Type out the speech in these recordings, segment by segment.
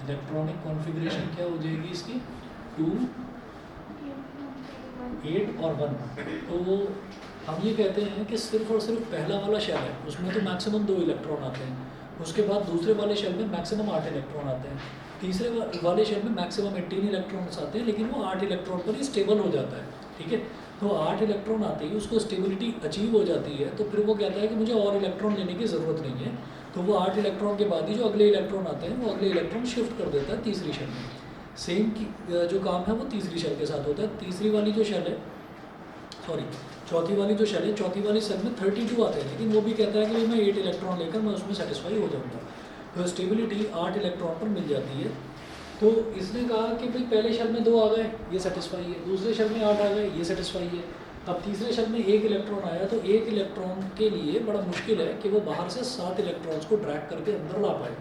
Electronic configuration क्या हो जाएगी इसकी 2, 8 और 1। तो हम ये कहते हैं कि सिर्फ और सिर्फ पहला वाला शेल है उसमें तो मैक्सिमम 2 इलेक्ट्रॉन आते हैं, उसके बाद दूसरे वाले शेल में मैक्सिमम 8 इलेक्ट्रॉन आते हैं, तीसरे वाले शेल में मैक्सिमम 18 इलेक्ट्रॉन्स आते हैं, लेकिन वो 8 इलेक्ट्रॉन पर ही स्टेबल हो जाता है। ठीक है, तो 8 इलेक्ट्रॉन आते ही उसको स्टेबिलिटी अचीव हो जाती है, तो फिर वो कहता है कि मुझे और इलेक्ट्रॉन लेने की ज़रूरत नहीं है, तो वो 8 इलेक्ट्रॉन के बाद ही जो अगले इलेक्ट्रॉन आते हैं वो अगले इलेक्ट्रॉन शिफ्ट कर देता है तीसरी शेल में। सेम जो काम है वो तीसरी शेल के साथ होता है। तीसरी वाली जो शेल है, सॉरी चौथी वाली जो शेल है, चौथी वाली शेल में 32 आते हैं, लेकिन वो भी कहता है कि भाई मैं 8 इलेक्ट्रॉन लेकर मैं उसमें सेटिस्फाई हो जाऊँगा, तो स्टेबिलिटी 8 इलेक्ट्रॉन पर मिल जाती है। तो इसने कहा कि भाई पहले शेल में 2 आ गए, ये सेटिस्फाई है, दूसरे शेल में 8 आ गए, ये सेटिस्फाई है, अब तीसरे शेल में 1 इलेक्ट्रॉन आया, तो 1 इलेक्ट्रॉन के लिए बड़ा मुश्किल है कि वो बाहर से 7 इलेक्ट्रॉन्स को ड्रैग करके अंदर ला पाए,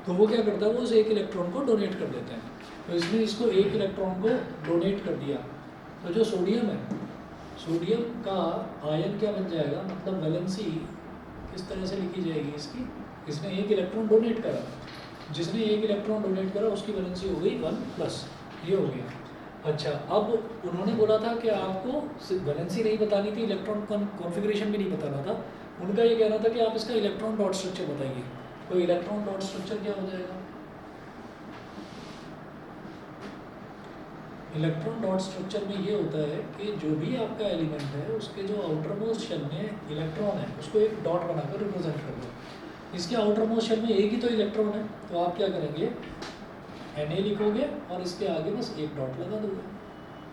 तो वो क्या करता है, वो उस 1 इलेक्ट्रॉन को डोनेट कर देते हैं। तो इसने इसको 1 इलेक्ट्रॉन को डोनेट कर दिया, तो जो सोडियम है, सोडियम का आयन क्या बन जाएगा, मतलब वैलेंसी किस तरह से लिखी जाएगी इसकी, इसने 1 इलेक्ट्रॉन डोनेट करा, जिसने 1 इलेक्ट्रॉन डोनेट करा उसकी वैलेंसी हो गई 1+, ये हो गया। अच्छा, अब उन्होंने बोला था कि आपको वैलेंसी नहीं बतानी थी, इलेक्ट्रॉन कॉन्फ़िगरेशन भी नहीं बताना था, उनका ये कहना था कि आप इसका इलेक्ट्रॉन डॉट स्ट्रक्चर बताइए। तो इलेक्ट्रॉन डॉट स्ट्रक्चर क्या हो जाएगा, इलेक्ट्रॉन डॉट स्ट्रक्चर में ये होता है कि जो भी आपका एलिमेंट है उसके जो आउटर मोस्ट शेल में इलेक्ट्रॉन है उसको एक डॉट बनाकर रिप्रेजेंट कर दो। इसके आउटर मोस्ट शेल में एक ही तो इलेक्ट्रॉन है, तो आप क्या करेंगे, Na लिखोगे और इसके आगे बस एक डॉट लगा दोगे,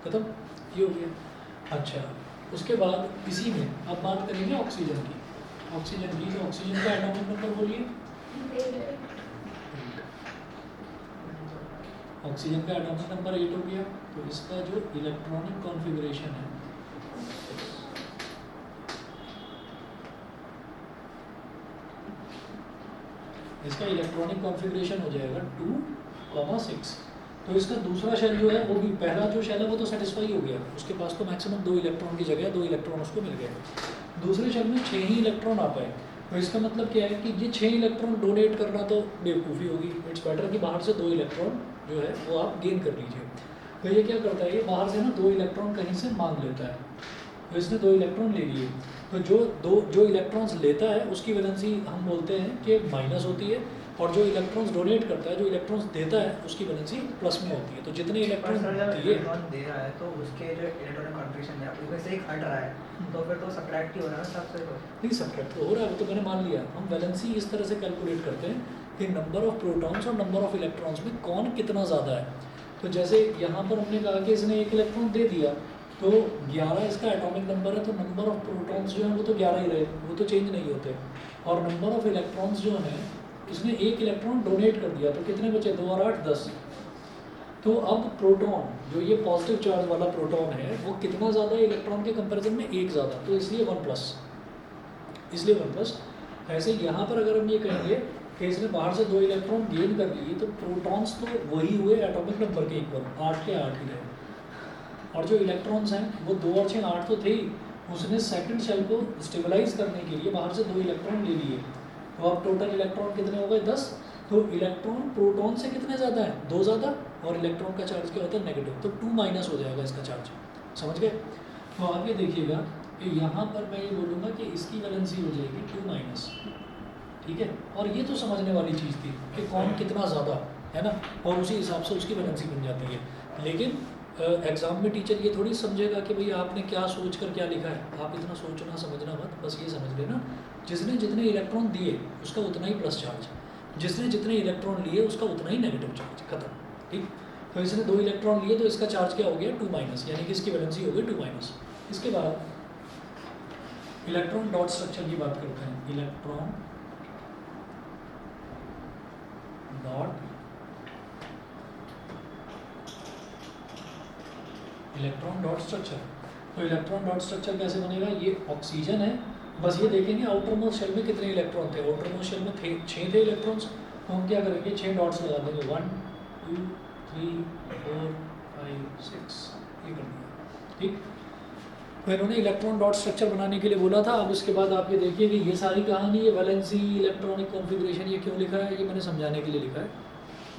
खत्म, ये हो गया। अच्छा, उसके बाद इसी में अब बात करेंगे ऑक्सीजन की। ऑक्सीजन की, तो ऑक्सीजन का एटॉमिक नंबर बोलिए, ऑक्सीजन का एटॉमिक नंबर 8 हो गया। तो इसका जो इलेक्ट्रॉनिक कॉन्फ़िगरेशन है, इसका इलेक्ट्रॉनिक कॉन्फ़िगरेशन हो जाएगा 2,6। तो इसका दूसरा शेल जो है वो भी, पहला जो शेल है वो तो सेटिस्फाई हो गया, उसके पास तो मैक्सिमम 2 इलेक्ट्रॉन की जगह 2 इलेक्ट्रॉन उसको मिल गए। दूसरे शेल में 6 ही इलेक्ट्रॉन आ पाए, तो इसका मतलब क्या है कि ये 6 इलेक्ट्रॉन डोनेट करना तो बेवकूफ़ी होगी, इट्स बेटर कि बाहर से 2 इलेक्ट्रॉन जो है वो आप गेन कर लीजिए। तो ये क्या करता है, ये बाहर से ना 2 इलेक्ट्रॉन कहीं से मांग लेता है, तो इसने 2 इलेक्ट्रॉन ले लिए, तो जो इलेक्ट्रॉन्स लेता है उसकी वैलेंसी हम बोलते हैं कि माइनस होती है, और जो इलेक्ट्रॉन्स डोनेट करता है, जो इलेक्ट्रॉन्स देता है उसकी वैलेंसी प्लस में होती है। तो जितने इलेक्ट्रॉन दिए, इलेक्ट्रॉन दे रहा है तो उसके जो इलेक्ट्रॉनिक कॉन्फ़िगरेशन है उसमें से एक हट रहा है, तो फिर तो सब्ट्रैक्ट ही हो रहा है ना सबसे। तो नहीं सब्ट्रैक्ट तो हो रहा है, वो तो मैंने मान लिया। हम वैलेंसी इस तरह से कैलकुलेट करते हैं कि नंबर ऑफ प्रोटॉन्स और नंबर ऑफ इलेक्ट्रॉन्स में कौन कितना ज़्यादा है। तो जैसे यहाँ पर हमने कहा कि इसने 1 इलेक्ट्रॉन दे दिया, तो 11 इसका एटॉमिक नंबर है, तो नंबर ऑफ प्रोटॉन्स जो हैं वो तो 11 ही रहे, वो तो चेंज नहीं होते। और नंबर ऑफ इलेक्ट्रॉन्स जो हैं, इसने 1 इलेक्ट्रॉन डोनेट कर दिया, तो कितने बचे, 2 और 8 10। तो अब प्रोटॉन, जो ये पॉजिटिव चार्ज वाला प्रोटॉन है, वो कितना ज़्यादा है इलेक्ट्रॉन के कंपैरिजन में, 1 ज़्यादा, तो इसलिए 1+, इसलिए 1+। ऐसे यहाँ पर अगर हम ये कहेंगे कि इसने बाहर से 2 इलेक्ट्रॉन गेन कर लिए, तो प्रोटॉन्स तो वही हुए एटॉमिक नंबर के इक्वल, 8 के 8 ही रहे, और जो इलेक्ट्रॉन्स हैं वो 2 और 6 8 तो थे ही, उसने सेकंड शेल को स्टेबलाइज करने के लिए बाहर से 2 इलेक्ट्रॉन ले लिए, तो अब टोटल इलेक्ट्रॉन कितने हो गए, 10। तो इलेक्ट्रॉन प्रोटॉन से कितने ज़्यादा है, 2 ज़्यादा, और इलेक्ट्रॉन का चार्ज क्या होता है, नेगेटिव, तो 2- हो जाएगा इसका चार्ज, समझ गए। तो आगे देखिएगा कि यहाँ पर मैं ये बोलूँगा कि इसकी वैलेंसी हो जाएगी 2-, ठीक है। और ये तो समझने वाली चीज़ थी कि कौन कितना ज़्यादा है ना, और उसी हिसाब से उसकी वैलेंसी बन जाती है। लेकिन एग्ज़ाम में टीचर ये थोड़ी समझेगा कि भाई आपने क्या सोच कर क्या लिखा है, आप इतना सोचना समझना मत, बस ये समझ लेना जिसने जितने इलेक्ट्रॉन दिए उसका उतना ही प्लस चार्ज, जिसने जितने इलेक्ट्रॉन लिए उसका उतना ही नेगेटिव चार्ज, खत्म, ठीक। तो इसने 2 इलेक्ट्रॉन लिए तो इसका चार्ज क्या हो गया, 2-, यानी कि इसकी वैलेंसी हो गई 2-। इसके बाद इलेक्ट्रॉन डॉट स्ट्रक्चर की बात करते हैं, इलेक्ट्रॉन डॉट स्ट्रक्चर। तो इलेक्ट्रॉन डॉट स्ट्रक्चर कैसे बनेगा, ये ऑक्सीजन है, बस ये देखेंगे आउटर मोस्ट शेल में कितने इलेक्ट्रॉन थे, आउटर मोस्ट शेल में 6 थे इलेक्ट्रॉन्स, तो हम क्या करेंगे 6 डॉट्स लगा देंगे, 1 2 3 4 5 6, ये कर दिया, ठीक। तो इन्होंने इलेक्ट्रॉन डॉट स्ट्रक्चर बनाने के लिए बोला था। अब इसके बाद आप ये देखिए कि ये सारी कहानी, ये वैलेंसी, इलेक्ट्रॉनिक कॉन्फ़िगरेशन, ये क्यों लिखा है, ये मैंने समझाने के लिए लिखा है।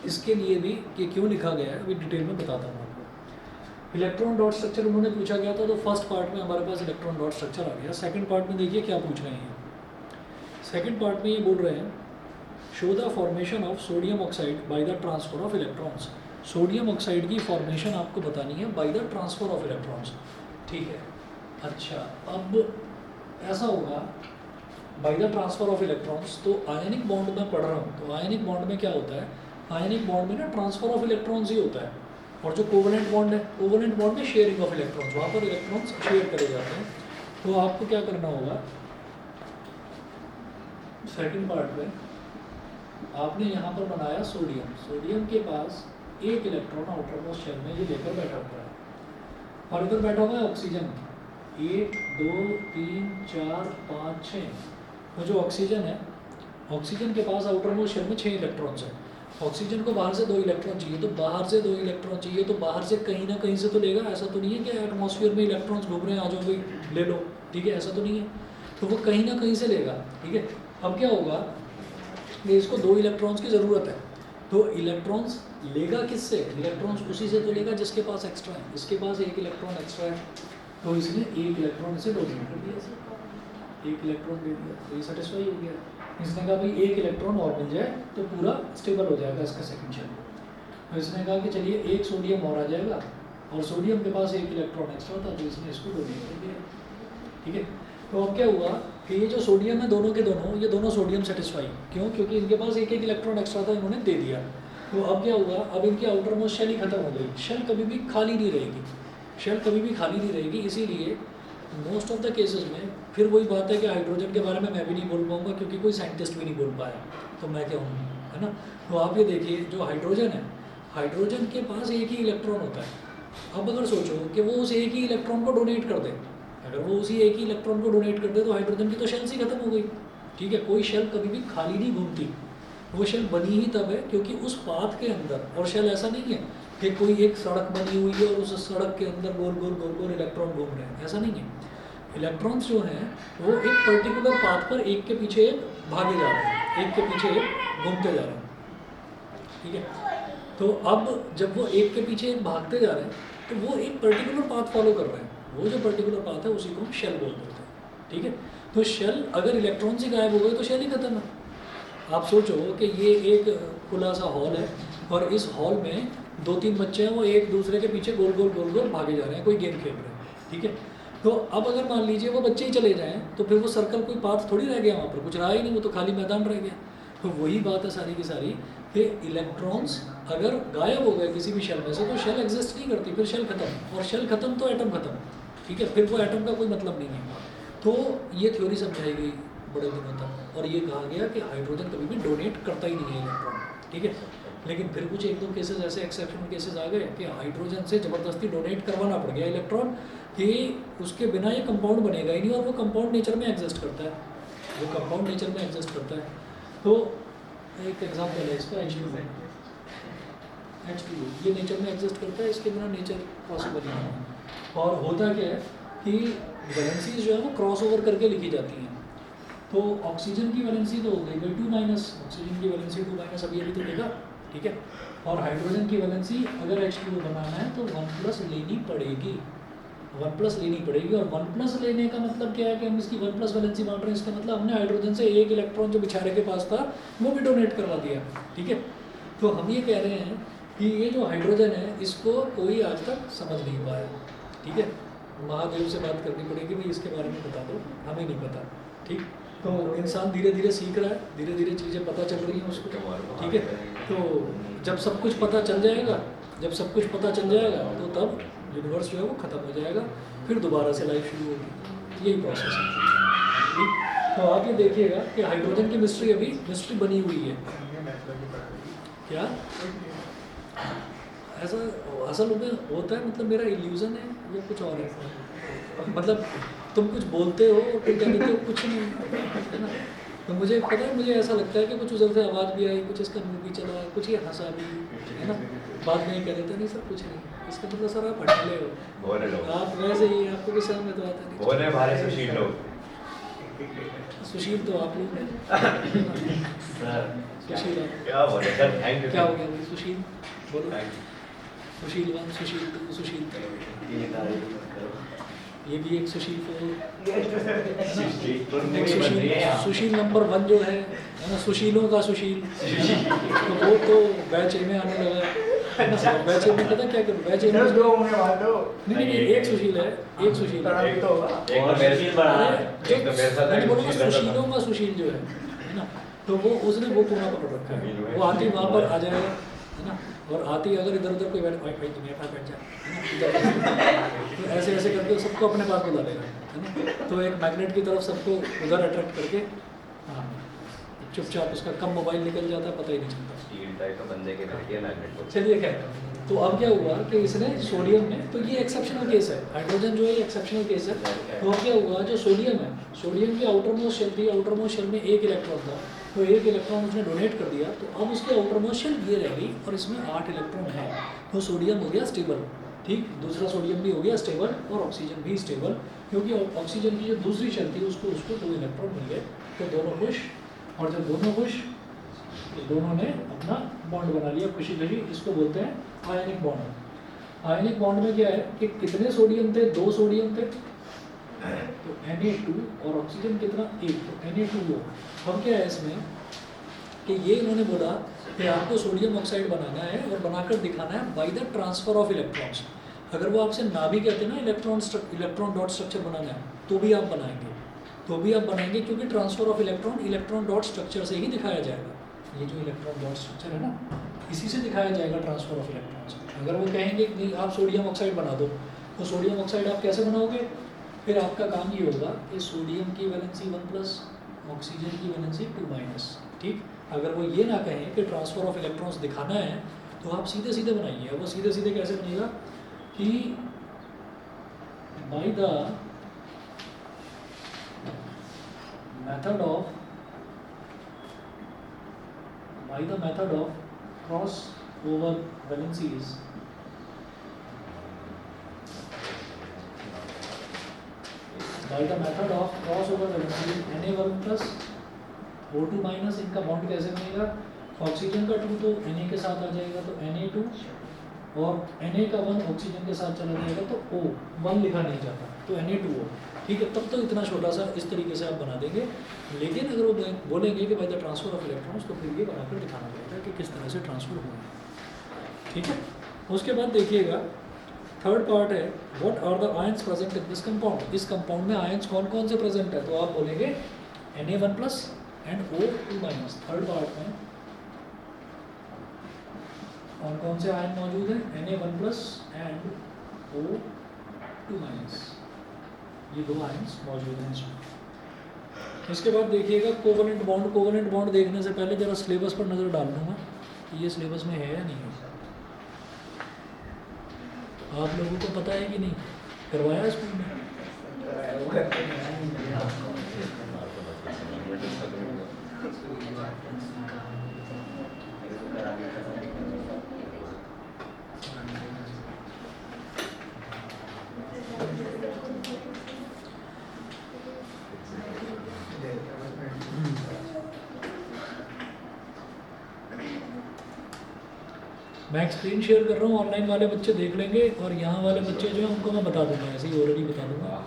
इसके लिए भी कि क्यों लिखा गया है अभी डिटेल में बताता हूँ आपको। इलेक्ट्रॉन डॉट स्ट्रक्चर उन्होंने पूछा गया था, तो फर्स्ट पार्ट में हमारे पास इलेक्ट्रॉन डॉट स्ट्रक्चर आ गया। सेकंड पार्ट में देखिए क्या पूछ रहे हैं। सेकंड पार्ट में ये बोल रहे हैं show the formation of sodium oxide by the transfer of electrons. Sodium oxide की फॉर्मेशन आपको बतानी है by the transfer of electrons, ठीक है। अच्छा, अब ऐसा होगा by the transfer of electrons, तो आयनिक बॉन्ड में पढ़ रहा हूँ, तो आयनिक बॉन्ड में क्या होता है, आयनिक बॉन्ड में ना ट्रांसफर ऑफ इलेक्ट्रॉन्स ही होता है, और जो कोवलेंट बॉन्ड है, कोवलेंट बॉन्ड में शेयरिंग ऑफ इलेक्ट्रॉन्स, वहाँ पर इलेक्ट्रॉन्स शेयर करे जाते हैं। तो आपको क्या करना होगा, सेकंड पार्ट में आपने यहाँ पर बनाया सोडियम, सोडियम के पास एक इलेक्ट्रॉन आउटर मोस्ट शेल में ये लेकर बैठा हुआ है, और इधर बैठा हुआ है ऑक्सीजन, 1 2 3 4 5 6। तो जो ऑक्सीजन है, ऑक्सीजन के पास आउटर मोस्ट शेल में 6 इलेक्ट्रॉन्स हैं। ऑक्सीजन को बाहर से 2 इलेक्ट्रॉन चाहिए, तो बाहर से 2 इलेक्ट्रॉन चाहिए, तो बाहर से कहीं ना कहीं से तो लेगा। ऐसा तो नहीं है कि एटमॉस्फेयर में इलेक्ट्रॉन्स घूम रहे हैं, आ जाओ भाई ले लो, ठीक है, ऐसा तो नहीं है। तो वो कहीं ना कहीं से लेगा, ठीक है। अब क्या होगा कि इसको 2 इलेक्ट्रॉन्स की ज़रूरत है, तो इलेक्ट्रॉन्स लेगा किससे, इलेक्ट्रॉन्स उसी से तो लेगा जिसके पास एक्स्ट्रा है। इसके पास 1 इलेक्ट्रॉन एक्स्ट्रा है, तो इसने 1 इलेक्ट्रॉन इसे डोनेट कर दिया, 1 इलेक्ट्रॉन दे दिया, तो ये सेटिस्फाई हो गया। इसने कहा भाई 1 इलेक्ट्रॉन और मिल जाए तो पूरा स्टेबल हो जाएगा इसका सेकंड शेल। तो इसने कहा कि चलिए 1 सोडियम और आ जाएगा, और सोडियम के पास 1 इलेक्ट्रॉन एक्स्ट्रा था, तो इसने इसको डोनेट कर दिया, ठीक है। तो अब क्या हुआ कि ये जो सोडियम है दोनों के दोनों, ये दोनों सोडियम सेटिस्फाई, क्यों, क्योंकि इनके पास 1 इलेक्ट्रॉन एक्स्ट्रा था, इन्होंने दे दिया। तो अब क्या हुआ, अब इनकी आउटर मोस्ट शेल ही खत्म हो गई, शेल कभी भी खाली नहीं रहेगी, शेल कभी भी खाली नहीं रहेगी। इसीलिए मोस्ट ऑफ द केसेस में फिर वही बात है कि हाइड्रोजन के बारे में मैं भी नहीं बोल पाऊंगा, क्योंकि कोई साइंटिस्ट भी नहीं बोल पाया, तो मैं क्या हूँ, है ना। तो आप ये देखिए, जो हाइड्रोजन है, हाइड्रोजन के पास 1 ही इलेक्ट्रॉन होता है। अब अगर सोचो कि वो उस 1 ही इलेक्ट्रॉन को डोनेट कर दे, अगर वो उसी 1 ही इलेक्ट्रॉन को डोनेट कर दे, तो हाइड्रोजन की तो शेल्स ही खत्म हो गई, ठीक है। कोई शेल कभी भी खाली नहीं घूमती, वो शेल बनी ही तब है क्योंकि उस पाथ के अंदर, और शेल ऐसा नहीं है कि कोई एक सड़क बनी हुई है और उस सड़क के अंदर गोल गोल गोल गोल इलेक्ट्रॉन घूम रहे हैं, ऐसा नहीं है। इलेक्ट्रॉन्स जो हैं वो एक पर्टिकुलर पाथ पर एक के पीछे एक भागे जा रहे हैं, एक के पीछे एक घूमते जा रहे हैं, ठीक है। तो अब जब वो एक के पीछे एक भागते जा रहे हैं, तो वो एक पर्टिकुलर पाथ फॉलो कर रहे हैं, वो जो पर्टिकुलर पाथ है उसी को हम शेल बोल देते हैं, ठीक है। तो शेल अगर इलेक्ट्रॉन से गायब हो गए तो शेल ही खत्म है। आप सोचो कि ये एक खुला सा हॉल है, और इस हॉल में 2-3 बच्चे हैं, वो एक दूसरे के पीछे गोल गोल गोल गोल भागे जा रहे हैं, कोई गेम खेल रहे हैं, ठीक है। तो अब अगर मान लीजिए वो बच्चे ही चले जाएं, तो फिर वो सर्कल कोई पाथ थोड़ी रह गया, वहाँ पर कुछ रहा ही नहीं, वो तो खाली मैदान रह गया। तो वही बात है सारी की सारी कि इलेक्ट्रॉन्स अगर गायब हो गए किसी भी शेल में से, तो शेल एग्जिस्ट नहीं करती, फिर शेल खत्म, और शेल खत्म तो एटम खत्म, ठीक है। फिर वो एटम का कोई मतलब नहीं है। तो ये थ्योरी समझाई गई बड़े दिनों तक, और ये कहा गया कि हाइड्रोजन कभी भी डोनेट करता ही नहीं है इलेक्ट्रॉन, ठीक है। लेकिन फिर कुछ 1-2 केसेस ऐसे एक्सेप्शनल केसेस आ गए कि हाइड्रोजन से ज़बरदस्ती डोनेट करवाना पड़ गया इलेक्ट्रॉन, कि उसके बिना ये कंपाउंड बनेगा ही नहीं, और वो कंपाउंड नेचर में एग्जिस्ट करता है, वो कंपाउंड नेचर में एग्जिस्ट करता है। तो एक एग्जाम्पल है इसका H2O, ये नेचर में एग्जिस्ट करता है, इसके बिना नेचर पॉसिबल नहीं है। और होता क्या है कि वैलेंसीज जो है वो क्रॉस ओवर करके लिखी जाती हैं। तो ऑक्सीजन की वैलेंसी तो हो गई 2-, ऑक्सीजन की वैलेंसी 2-, अभी तो देखा, ठीक है। और हाइड्रोजन की वैलेंसी अगर H2O बनाना है तो 1+ लेनी पड़ेगी, 1+ लेनी पड़ेगी। और 1+ लेने का मतलब क्या है कि हम इसकी 1+ वैलेंसी बांट रहे हैं, इसका मतलब हमने हाइड्रोजन से 1 इलेक्ट्रॉन जो बेचारे के पास था वो भी डोनेट करवा दिया, ठीक है। तो हम ये कह रहे हैं कि ये जो हाइड्रोजन है इसको कोई आज तक समझ नहीं पाया, ठीक है। महादेव से बात करनी पड़ेगी, भाई इसके बारे में बता दो, हमें नहीं पता, ठीक। तो इंसान धीरे धीरे सीख रहा है, धीरे धीरे चीज़ें पता चल रही हैं उसको, ठीक है। तो जब सब कुछ पता चल जाएगा, जब सब कुछ पता चल जाएगा तो तब यूनिवर्स जो है वो ख़त्म हो जाएगा, फिर दोबारा से लाइफ शुरू होगी, यही प्रोसेस है, ठीक। तो आप ये देखिएगा कि हाइड्रोजन की मिस्ट्री अभी मिस्ट्री बनी हुई है। क्या ऐसा असल में होता है, मतलब मेरा इल्यूज़न है या कुछ और है, मतलब तुम कुछ बोलते हो और तुम कहते हो कुछ नहीं, है ना। तो मुझे पता है, मुझे ऐसा लगता है कि कुछ उधर से आवाज़ भी आई, कुछ इसका मुंह भी चला, कुछ ये हंसा भी, है ना। बाद में ये कह देते नहीं सर कुछ नहीं, इसका मतलब सर आप हटले हो, आप वैसे ही, आपको भी समझ में तो आता नहीं। सुशील तो आप लोग हैं। सर सुशील है। क्या बोले सर, थैंक यू क्या हो गया भाई? सुशील बोलो। सुशील 1, सुशील 2, सुशील 3, ये भी एक सुशील 4, एक सुशील नंबर 1 जो है ना, सुशीलों का सुशील, तो वो तो बैच ए में आने लगा है ना। बैच ए में पता क्या करूँ, बैच ए में दो होंगे मान लो। नहीं, एक सुशील है, एक सुशील है। एक तो होगा। एक तो मेरे से बड़ा है, एक तो मेरे साथ मैं है, बोलूँगा सुशील सुशीलों का सुशील जो है ना, तो वो उसने वो कोना पकड़ रखा है। वो आती वहाँ पर आ जाएगा है ना, और आती अगर इधर उधर कोई बैठ, भाई तुम्हें पास बैठ जाए, तो ऐसे ऐसे करके सबको अपने पास बुला लेगा है ना। तो एक मैग्नेट की तरफ सबको उधर अट्रैक्ट करके, हाँ, चुपचाप उसका कम मोबाइल निकल जाता है, पता ही नहीं चलता। स्टील टाइप का बंदे के बैठ गया मैग्नेट को। चलिए खैर, तो अब क्या हुआ कि इसने सोडियम में, तो ये एक्सेप्शनल केस है, हाइड्रोजन जो है ये एक्सेप्शनल केस है। तो अब क्या हुआ, जो सोडियम है, सोडियम की आउटर मोस्ट शेल थी, आउटर मोस्ट शेल में एक इलेक्ट्रॉन था, तो एक इलेक्ट्रॉन उसने डोनेट कर दिया, तो अब उसकी आउटर मोस्ट शेल ये रह गई और इसमें 8 इलेक्ट्रॉन है, तो सोडियम हो गया स्टेबल। ठीक, दूसरा सोडियम भी हो गया स्टेबल और ऑक्सीजन भी स्टेबल, क्योंकि ऑक्सीजन की जो दूसरी शेल थी उसको 2 इलेक्ट्रॉन मिल गए, तो दोनों खुश। और जब दोनों खुश, तो दोनों ने अपना बॉन्ड बना लिया खुशी खुशी। इसको बोलते हैं आयनिक बॉन्ड। आयनिक बॉन्ड में क्या है कि कितने सोडियम थे, 2 सोडियम थे, तो Na2, और ऑक्सीजन कितना, 1, तो Na2O। अब क्या है इसमें कि ये इन्होंने बोला कि आपको सोडियम ऑक्साइड बनाना है और बनाकर दिखाना है by the transfer of electrons. अगर वो आपसे ना भी कहते हैं ना इलेक्ट्रॉन डॉट स्ट्रक्चर बनाना है, तो भी आप बनाएंगे, क्योंकि transfer of electron dot structure से ही दिखाया जाएगा। ये जो इलेक्ट्रॉन डॉट स्ट्रक्चर है ना, इसी से दिखाया जाएगा ट्रांसफर ऑफ इलेक्ट्रॉन्स। अगर वो कहेंगे कि नहीं आप सोडियम ऑक्साइड बना दो, तो सोडियम ऑक्साइड आप कैसे बनाओगे? फिर आपका काम ये होगा कि सोडियम की वैलेंसी 1+, ऑक्सीजन की वैलेंसी 2-। ठीक, अगर वो ये ना कहें कि ट्रांसफर ऑफ इलेक्ट्रॉन्स दिखाना है, तो आप सीधे सीधे बनाइए। वो सीधे सीधे कैसे बनेगा कि by the method of cross over valencies, by the method of crossover valency Na1+, O2-, इनका बॉन्ड कैसे बनेगा? ऑक्सीजन का 2 तो Na के साथ आ जाएगा, तो Na2, और Na का 1 ऑक्सीजन के साथ चला जाएगा, तो O, 1 लिखा नहीं जाता, तो Na2O। ठीक है, तब तो इतना छोटा सा इस तरीके से आप बना देंगे। लेकिन अगर वो बोलेंगे कि by the transfer of electrons, तो फिर ये बनाकर दिखाना पड़ेगा कि किस तरह से ट्रांसफर हुआ है। ठीक है, उसके बाद देखिएगा थर्ड पार्ट है, what are the ions present in this compound. इस कंपाउंड में आयंस कौन कौन से प्रेजेंट है? तो आप बोलेंगे Na1+ and O2-। Third part में कौन कौन से आयन मौजूद हैं? Na1+ and O2-। ये 2 आयंस मौजूद हैं इसमें। इसके बाद देखिएगा कोवेलेंट बॉन्ड। कोवेलेंट बॉन्ड देखने से पहले जरा सिलेबस पर नज़र डाल दूँगा कि ये सिलेबस में है या नहीं है। आप लोगों को पता है कि नहीं, करवाया स्कूल में? मैं स्क्रीन शेयर कर रहा हूँ, ऑनलाइन वाले बच्चे देख लेंगे, और यहाँ वाले बच्चे जो हैं उनको मैं बता दूंगा, ऐसे ही ऑलरेडी बता दूंगा।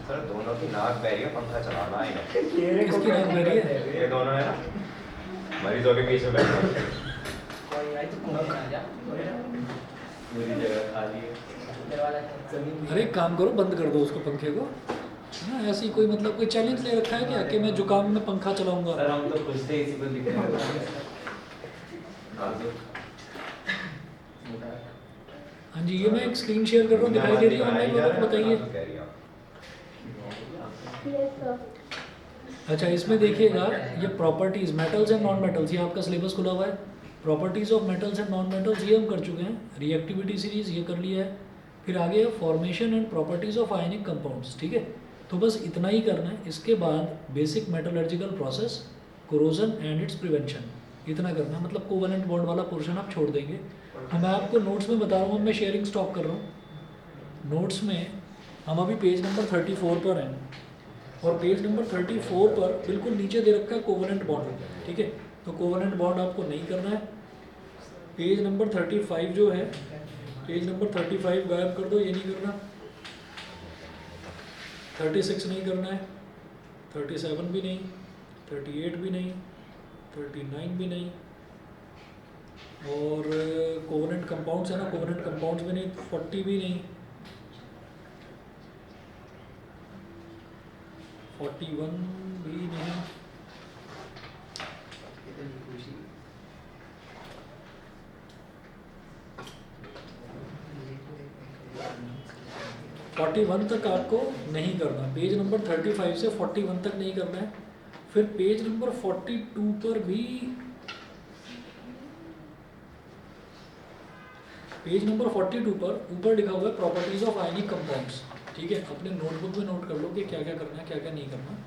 सर दोनों की नाक बह रही है, पंखा चलाना है। किसकी नाक बह रही है? ये दोनों है ना, मरीजों के बीच में बैठे हैं। कोई आई तो पंखा आ जा। मेरी जगह खाली है। अरे एक काम करो, बंद कर दो उसको, पंखे को, है ना। ऐसी कोई मतलब कोई चैलेंज ले रखा है क्या कि मैं जुकाम में पंखा चलाऊंगा? सर हम तो खुश थे इसी को लिख रहे हाँ जी, ये मैं एक स्क्रीन शेयर कर रहा हूँ, दिखाई दे रही है ऑनलाइन वालों को? बताइए। अच्छा, इसमें देखिएगा ये properties metals and non metals, ये आपका सिलेबस खुला हुआ है। Properties of metals and non metals ये हम कर चुके हैं। रिएक्टिविटी सीरीज ये कर लिया है। फिर आगे है formation and properties of ionic compounds. ठीक है, तो बस इतना ही करना है। इसके बाद basic metallurgical process, corrosion and it's prevention, इतना करना है, मतलब कोवेलेंट बॉन्ड वाला पोर्शन आप छोड़ देंगे। तो मैं आपको नोट्स में बता रहा हूँ, मैं शेयरिंग स्टॉप कर रहा हूँ। नोट्स में हम अभी पेज नंबर 34 पर हैं, और पेज नंबर 34 पर बिल्कुल नीचे दे रखा है कोवेलेंट बॉन्ड, ठीक है। तो कोवेलेंट बॉन्ड आपको नहीं करना है। पेज नंबर 35 जो है, पेज नंबर 35 गायब कर दो, ये नहीं करना। 36 नहीं करना है, 37 भी नहीं, 38 भी नहीं, 39 भी नहीं, और कोवेलेंट कंपाउंड्स है ना, कोवेलेंट कंपाउंड्स भी नहीं, 40 भी नहीं, 41 भी नहीं, 41 तक आपको नहीं करना। पेज नंबर 35 से 41 तक नहीं करना है। फिर पेज नंबर 42 पर भी, पेज नंबर 42 पर ऊपर लिखा हुआ है प्रॉपर्टीज ऑफ आयनिक कंपाउंड्स, ठीक है। अपने नोटबुक में नोट कर लो कि क्या क्या करना है, क्या क्या नहीं करना।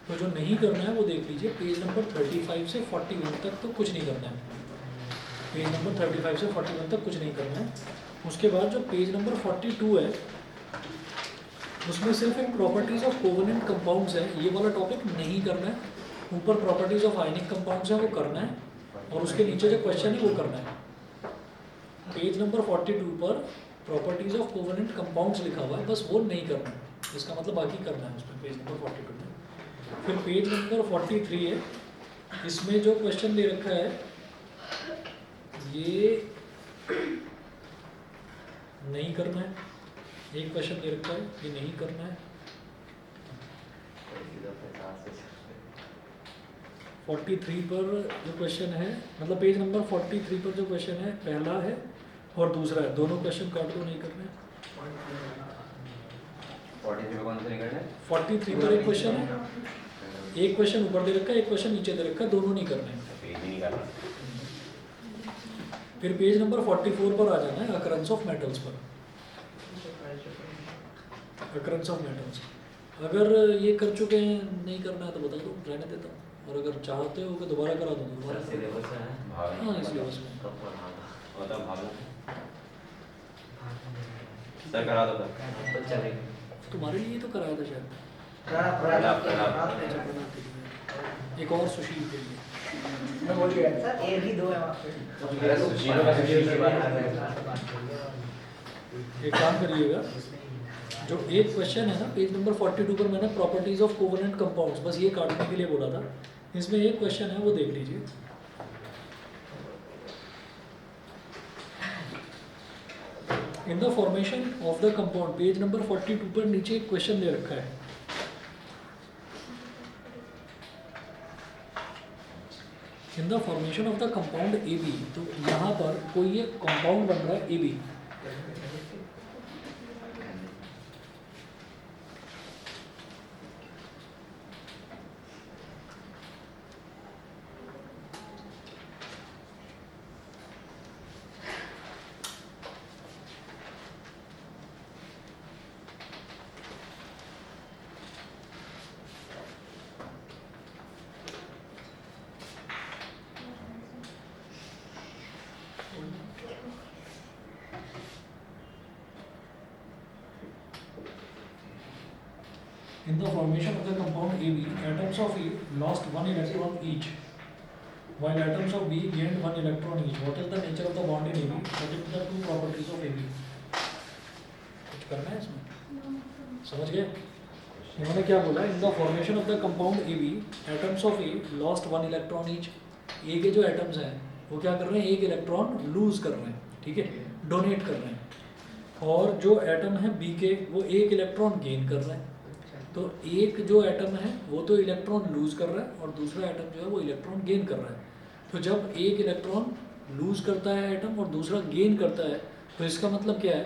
तो जो नहीं करना है वो देख लीजिए, पेज नंबर 35 से 41 तक तो कुछ नहीं करना है। पेज नंबर 35 से 41 तक कुछ नहीं करना है। उसके बाद जो पेज नंबर 42 है, उसमें सिर्फ एक प्रॉपर्टीज ऑफ कोवेलेंट कंपाउंड्स है, ये वाला टॉपिक नहीं करना है। ऊपर प्रॉपर्टीज ऑफ आयनिक कंपाउंड्स है, वो करना है, और उसके नीचे जो क्वेश्चन है वो करना है। पेज नंबर 42 पर प्रॉपर्टीज ऑफ कोवेलेंट कंपाउंड्स लिखा हुआ है, बस वो नहीं करना है। इसका मतलब बाकी करना है उसमें, पेज नंबर 42 में। फिर पेज नंबर 43 है, इसमें जो क्वेश्चन दे रखा है ये नहीं करना है। एक क्वेश्चन दे रखा है, ये नहीं करना है। 43 पर जो क्वेश्चन है, मतलब पेज नंबर 43 पर जो क्वेश्चन है, पहला है और दूसरा है, दोनों क्वेश्चन काट दो, नहीं करना है। 43 में कौन सा निकलना है? 43 पर एक क्वेश्चन है, एक क्वेश्चन ऊपर दे रखा है, एक क्वेश्चन नीचे दे रखा है, दोनों नहीं करना है। पेज ही नहीं करना। फिर पेज नंबर 44 पर आ जाना है, अकरेंस ऑफ मेटल्स पर। अकरेंस ऑफ मेटल्स अगर ये कर चुके हैं, नहीं करना है तो बता दो, रहने देता हूँ। और अगर चाहते हो कि दोबारा करा दो, दोबारा करा सिलेबस है दो। भाग हाँ, इस सिलेबस में कब पढ़ाना होता भागना सर करा दो सर। तो चलेगा। तुम्हारे लिए तो कराया था शायद। एक और सुशील के लिए। मैं बोल गया सर, एक ही दो है वहाँ पे। अरे सुशील का सुशील की बात आ रही एक काम करिएगा, जो एक क्वेश्चन है ना पेज नंबर 42 पर, मैंने प्रॉपर्टीज ऑफ कोवेलेंट कंपाउंड्स बस ये काटने के लिए बोला था। इसमें एक क्वेश्चन है, वो देख लीजिए। In the formation of the compound, page number 42 पर नीचे एक क्वेश्चन दे रखा है। In the formation of the compound AB, तो यहाँ पर कोई एक कंपाउंड बन रहा है AB। In the formation of the compound AB, atoms of A lost one electron each, while atoms of B gained one electron each. What is the nature of the bond in AB? Predict the two properties of AB. कुछ करना है इसमें? समझ गए? इन्होंने क्या बोला? In the formation of the compound AB, atoms of A lost one electron each. A के जो atoms हैं, वो क्या कर रहे हैं? एक इलेक्ट्रॉन लूज कर रहे हैं, ठीक है? डोनेट कर रहे हैं। और जो एटम है B के, वो एक इलेक्ट्रॉन गेन कर रहे हैं। तो एक जो एटम है वो तो इलेक्ट्रॉन लूज कर रहा है, और दूसरा एटम जो है वो इलेक्ट्रॉन गेन कर रहा है। तो जब एक इलेक्ट्रॉन लूज करता है एटम और दूसरा गेन करता है, तो इसका मतलब क्या है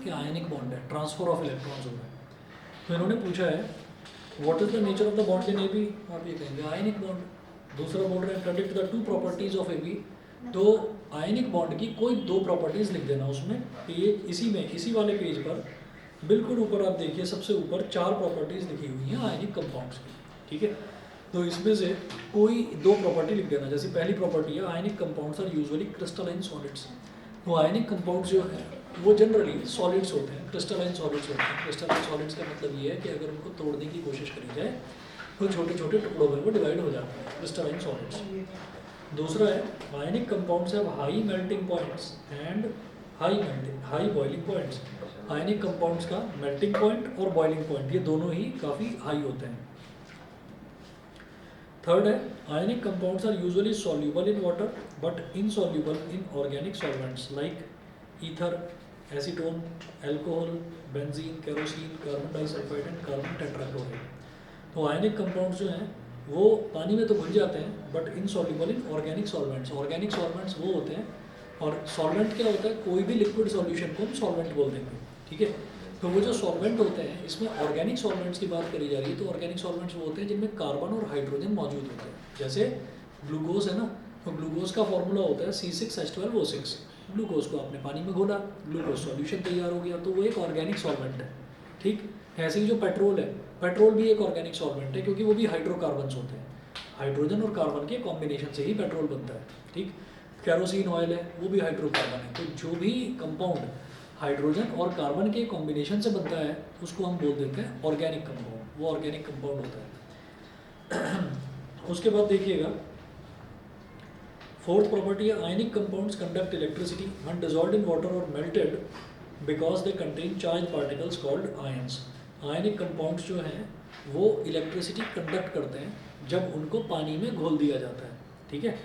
कि आयनिक बॉन्ड है, ट्रांसफर ऑफ इलेक्ट्रॉन्स हो रहा है। तो इन्होंने पूछा है what is the nature of the bond in AB, आप ये कहेंगे आयनिक बॉन्ड। दूसरा बोल रहे हैं predict the two properties of AB। तो आयनिक बॉन्ड की कोई दो प्रॉपर्टीज लिख देना उसमें। पेज इसी में, इसी वाले पेज पर बिल्कुल ऊपर आप देखिए, सबसे ऊपर चार प्रॉपर्टीज लिखी हुई हैं आयनिक कंपाउंड्स की, ठीक है। तो इसमें से कोई दो प्रॉपर्टी लिख देना। जैसे पहली प्रॉपर्टी है ionic compounds are usually crystalline solids. तो आयनिक कंपाउंड्स जो हैं वो जनरली सॉलिड्स होते हैं, क्रिस्टलाइन सॉलिड्स होते हैं। क्रिस्टलाइन सॉलिड्स का मतलब ये है कि अगर उनको तोड़ने की कोशिश करी जाए तो छोटे छोटे टुकड़ों में वो डिवाइड हो जाते हैं, क्रिस्टलाइन सॉलिड्स। दूसरा है ionic compounds have high melting points and high boiling points. Ionic compounds का मेल्टिंग पॉइंट और बॉइलिंग पॉइंट ये दोनों ही काफ़ी हाई होते हैं। थर्ड है ionic compounds are usually soluble in water but insoluble in organic solvents like ether, acetone, alcohol, benzene, kerosene, carbon disulphide and carbon tetrachloride. तो आयनिक कंपाउंड्स जो हैं वो पानी में तो घुल जाते हैं but insoluble in organic solvents. Organic solvents वो होते हैं, और सॉल्वेंट क्या होता है, कोई भी लिक्विड सॉल्यूशन को हम सॉल्वेंट बोल देंगे, ठीक है। तो वो जो सॉल्वेंट होते हैं, इसमें ऑर्गेनिक सॉल्वेंट्स की बात करी जा रही है। तो ऑर्गेनिक सॉल्वेंट्स वो होते हैं जिनमें कार्बन और हाइड्रोजन मौजूद होते हैं। जैसे ग्लूकोज है ना, तो ग्लूकोज का फॉर्मूला होता है C6H12O6। ग्लूकोज को आपने पानी में घोला, ग्लूकोज सॉल्यूशन तैयार हो गया, तो वो एक ऑर्गेनिक सॉल्वेंट है, ठीक। ऐसे ही जो पेट्रोल है, पेट्रोल भी एक ऑर्गेनिक सॉल्वेंट है क्योंकि वो भी हाइड्रोकार्बन्स होते हैं। हाइड्रोजन और कार्बन के कॉम्बिनेशन से ही पेट्रोल बनता है, ठीक। केरोसिन ऑयल है, वो भी हाइड्रोकार्बन है। तो जो भी कंपाउंड हाइड्रोजन और कार्बन के कॉम्बिनेशन से बनता है उसको हम बोल देते हैं ऑर्गेनिक कंपाउंड, वो ऑर्गेनिक कंपाउंड होता है। उसके बाद देखिएगा फोर्थ प्रॉपर्टी है ionic compounds conduct electricity when dissolved in water और melted because they contain charge particles called ions. Ionic compounds जो हैं वो इलेक्ट्रिसिटी कंडक्ट करते हैं जब उनको पानी में घोल दिया जाता है, ठीक है,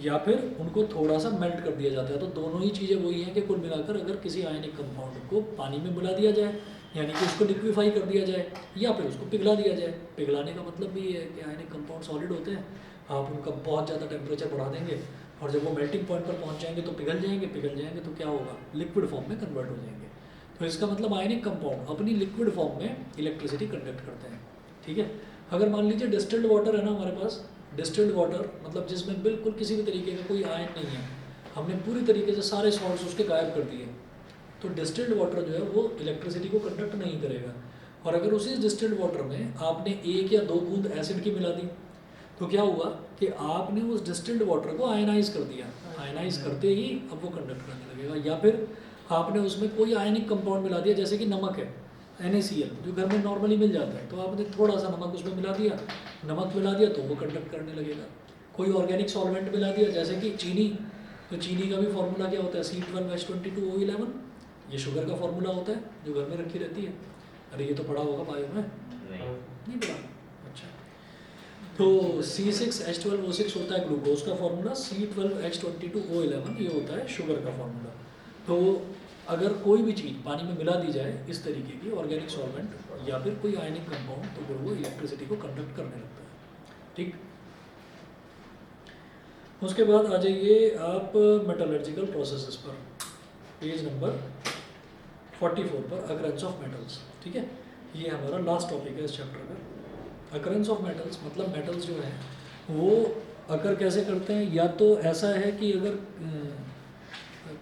या फिर उनको थोड़ा सा मेल्ट कर दिया जाता है। तो दोनों ही चीज़ें वही हैं कि कुल मिलाकर अगर किसी आयनिक कंपाउंड को पानी में मिला दिया जाए, यानी कि उसको लिक्विफाई कर दिया जाए, या फिर उसको पिघला दिया जाए। पिघलाने का मतलब भी ये है कि आयनिक कंपाउंड सॉलिड होते हैं, आप उनका बहुत ज़्यादा टेम्परेचर बढ़ा देंगे और जब वो मेल्टिंग पॉइंट पर पहुँच जाएंगे तो पिघल जाएंगे तो क्या होगा, लिक्विड फॉर्म में कन्वर्ट हो जाएंगे। तो इसका मतलब आयनिक कंपाउंड अपनी लिक्विड फॉर्म में इलेक्ट्रिसिटी कंडक्ट करते हैं, ठीक है। अगर मान लीजिए डिस्टिल्ड वाटर है ना हमारे पास, डिस्टिल्ड वाटर मतलब जिसमें बिल्कुल किसी भी तरीके का कोई आयन नहीं है, हमने पूरी तरीके से सारे सॉल्ट्स उसके गायब कर दिए, तो डिस्टिल्ड वाटर जो है वो इलेक्ट्रिसिटी को कंडक्ट नहीं करेगा। और अगर उसी डिस्टिल्ड वाटर में आपने 1 या 2 बूंद एसिड की मिला दी तो क्या हुआ कि आपने उस डिस्टिल्ड वाटर को आयनाइज कर दिया। आयनाइज करते ही अब वो कंडक्ट करने लगेगा। या फिर आपने उसमें कोई आयनिक कंपाउंड मिला दिया, जैसे कि नमक है NaCl जो घर में नॉर्मली मिल जाता है, तो आपने थोड़ा सा नमक उसमें मिला दिया, नमक मिला दिया तो वो कंडक्ट करने लगेगा। कोई ऑर्गेनिक सॉल्वेंट मिला दिया जैसे कि चीनी, तो चीनी का भी फॉर्मूला क्या होता है C12H22O11, ये शुगर का फॉर्मूला होता है जो घर में रखी रहती है। अरे ये तो पढ़ा होगा बायो में, नहीं पढ़ा, अच्छा। तो C6H12O6 होता है ग्लूकोज का फॉर्मूला, C12H22O11 ये होता है शुगर का फॉर्मूला। तो अगर कोई भी चीज़ पानी में मिला दी जाए इस तरीके की ऑर्गेनिक सॉल्वेंट या फिर कोई आयनिक कंपाउंड, तो फिर वो इलेक्ट्रिसिटी को कंडक्ट करने लगता है, ठीक। उसके बाद आ जाइए आप मेटलर्जिकल प्रोसेसेस पर, पेज नंबर 44 पर, अकरेंस ऑफ मेटल्स, ठीक है। ये हमारा लास्ट टॉपिक है इस चैप्टर का। अकरेंस ऑफ मेटल्स मतलब मेटल्स जो हैं वो अकर कैसे करते हैं। या तो ऐसा है कि अगर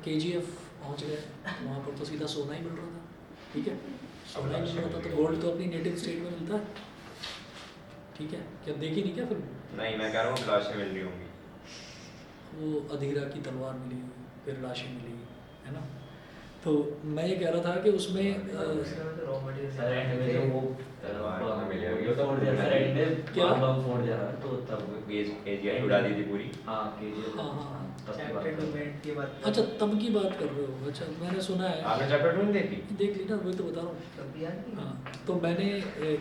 KGF पहुँच गए वहाँ पर तो सीधा सोना ही मिल रहा था, ठीक है, सोना ही मिल रहा था, तो गोल्ड तो अपनी नेटिव स्टेट में मिलता है, ठीक है। क्या देखी नहीं क्या फिल्म? नहीं, मैं कह रहा हूँ लाशें मिल रही होंगी। वो अधीरा की तलवार मिली, फिर लाशें मिली, है ना। तो मैं ये कह रहा था कि उसमें रॉ मटेरियल सर एंड में जो वो ये तो फोड़ दिया सर एंड में, क्या? बम फोड़ दिया था, तो तब AGI उड़ा दी थी पूरी। हाँ KGF, हाँ, तब की बात चैप्टर कर 2 रहे हैं। में की बात अच्छा तब की बात कर रहे हो। अच्छा मैंने सुना है, आपने चैप्टर 2 देखी? देख ली ना, वही तो बता रहा हूँ। तब भी याद नहीं। हाँ तो मैंने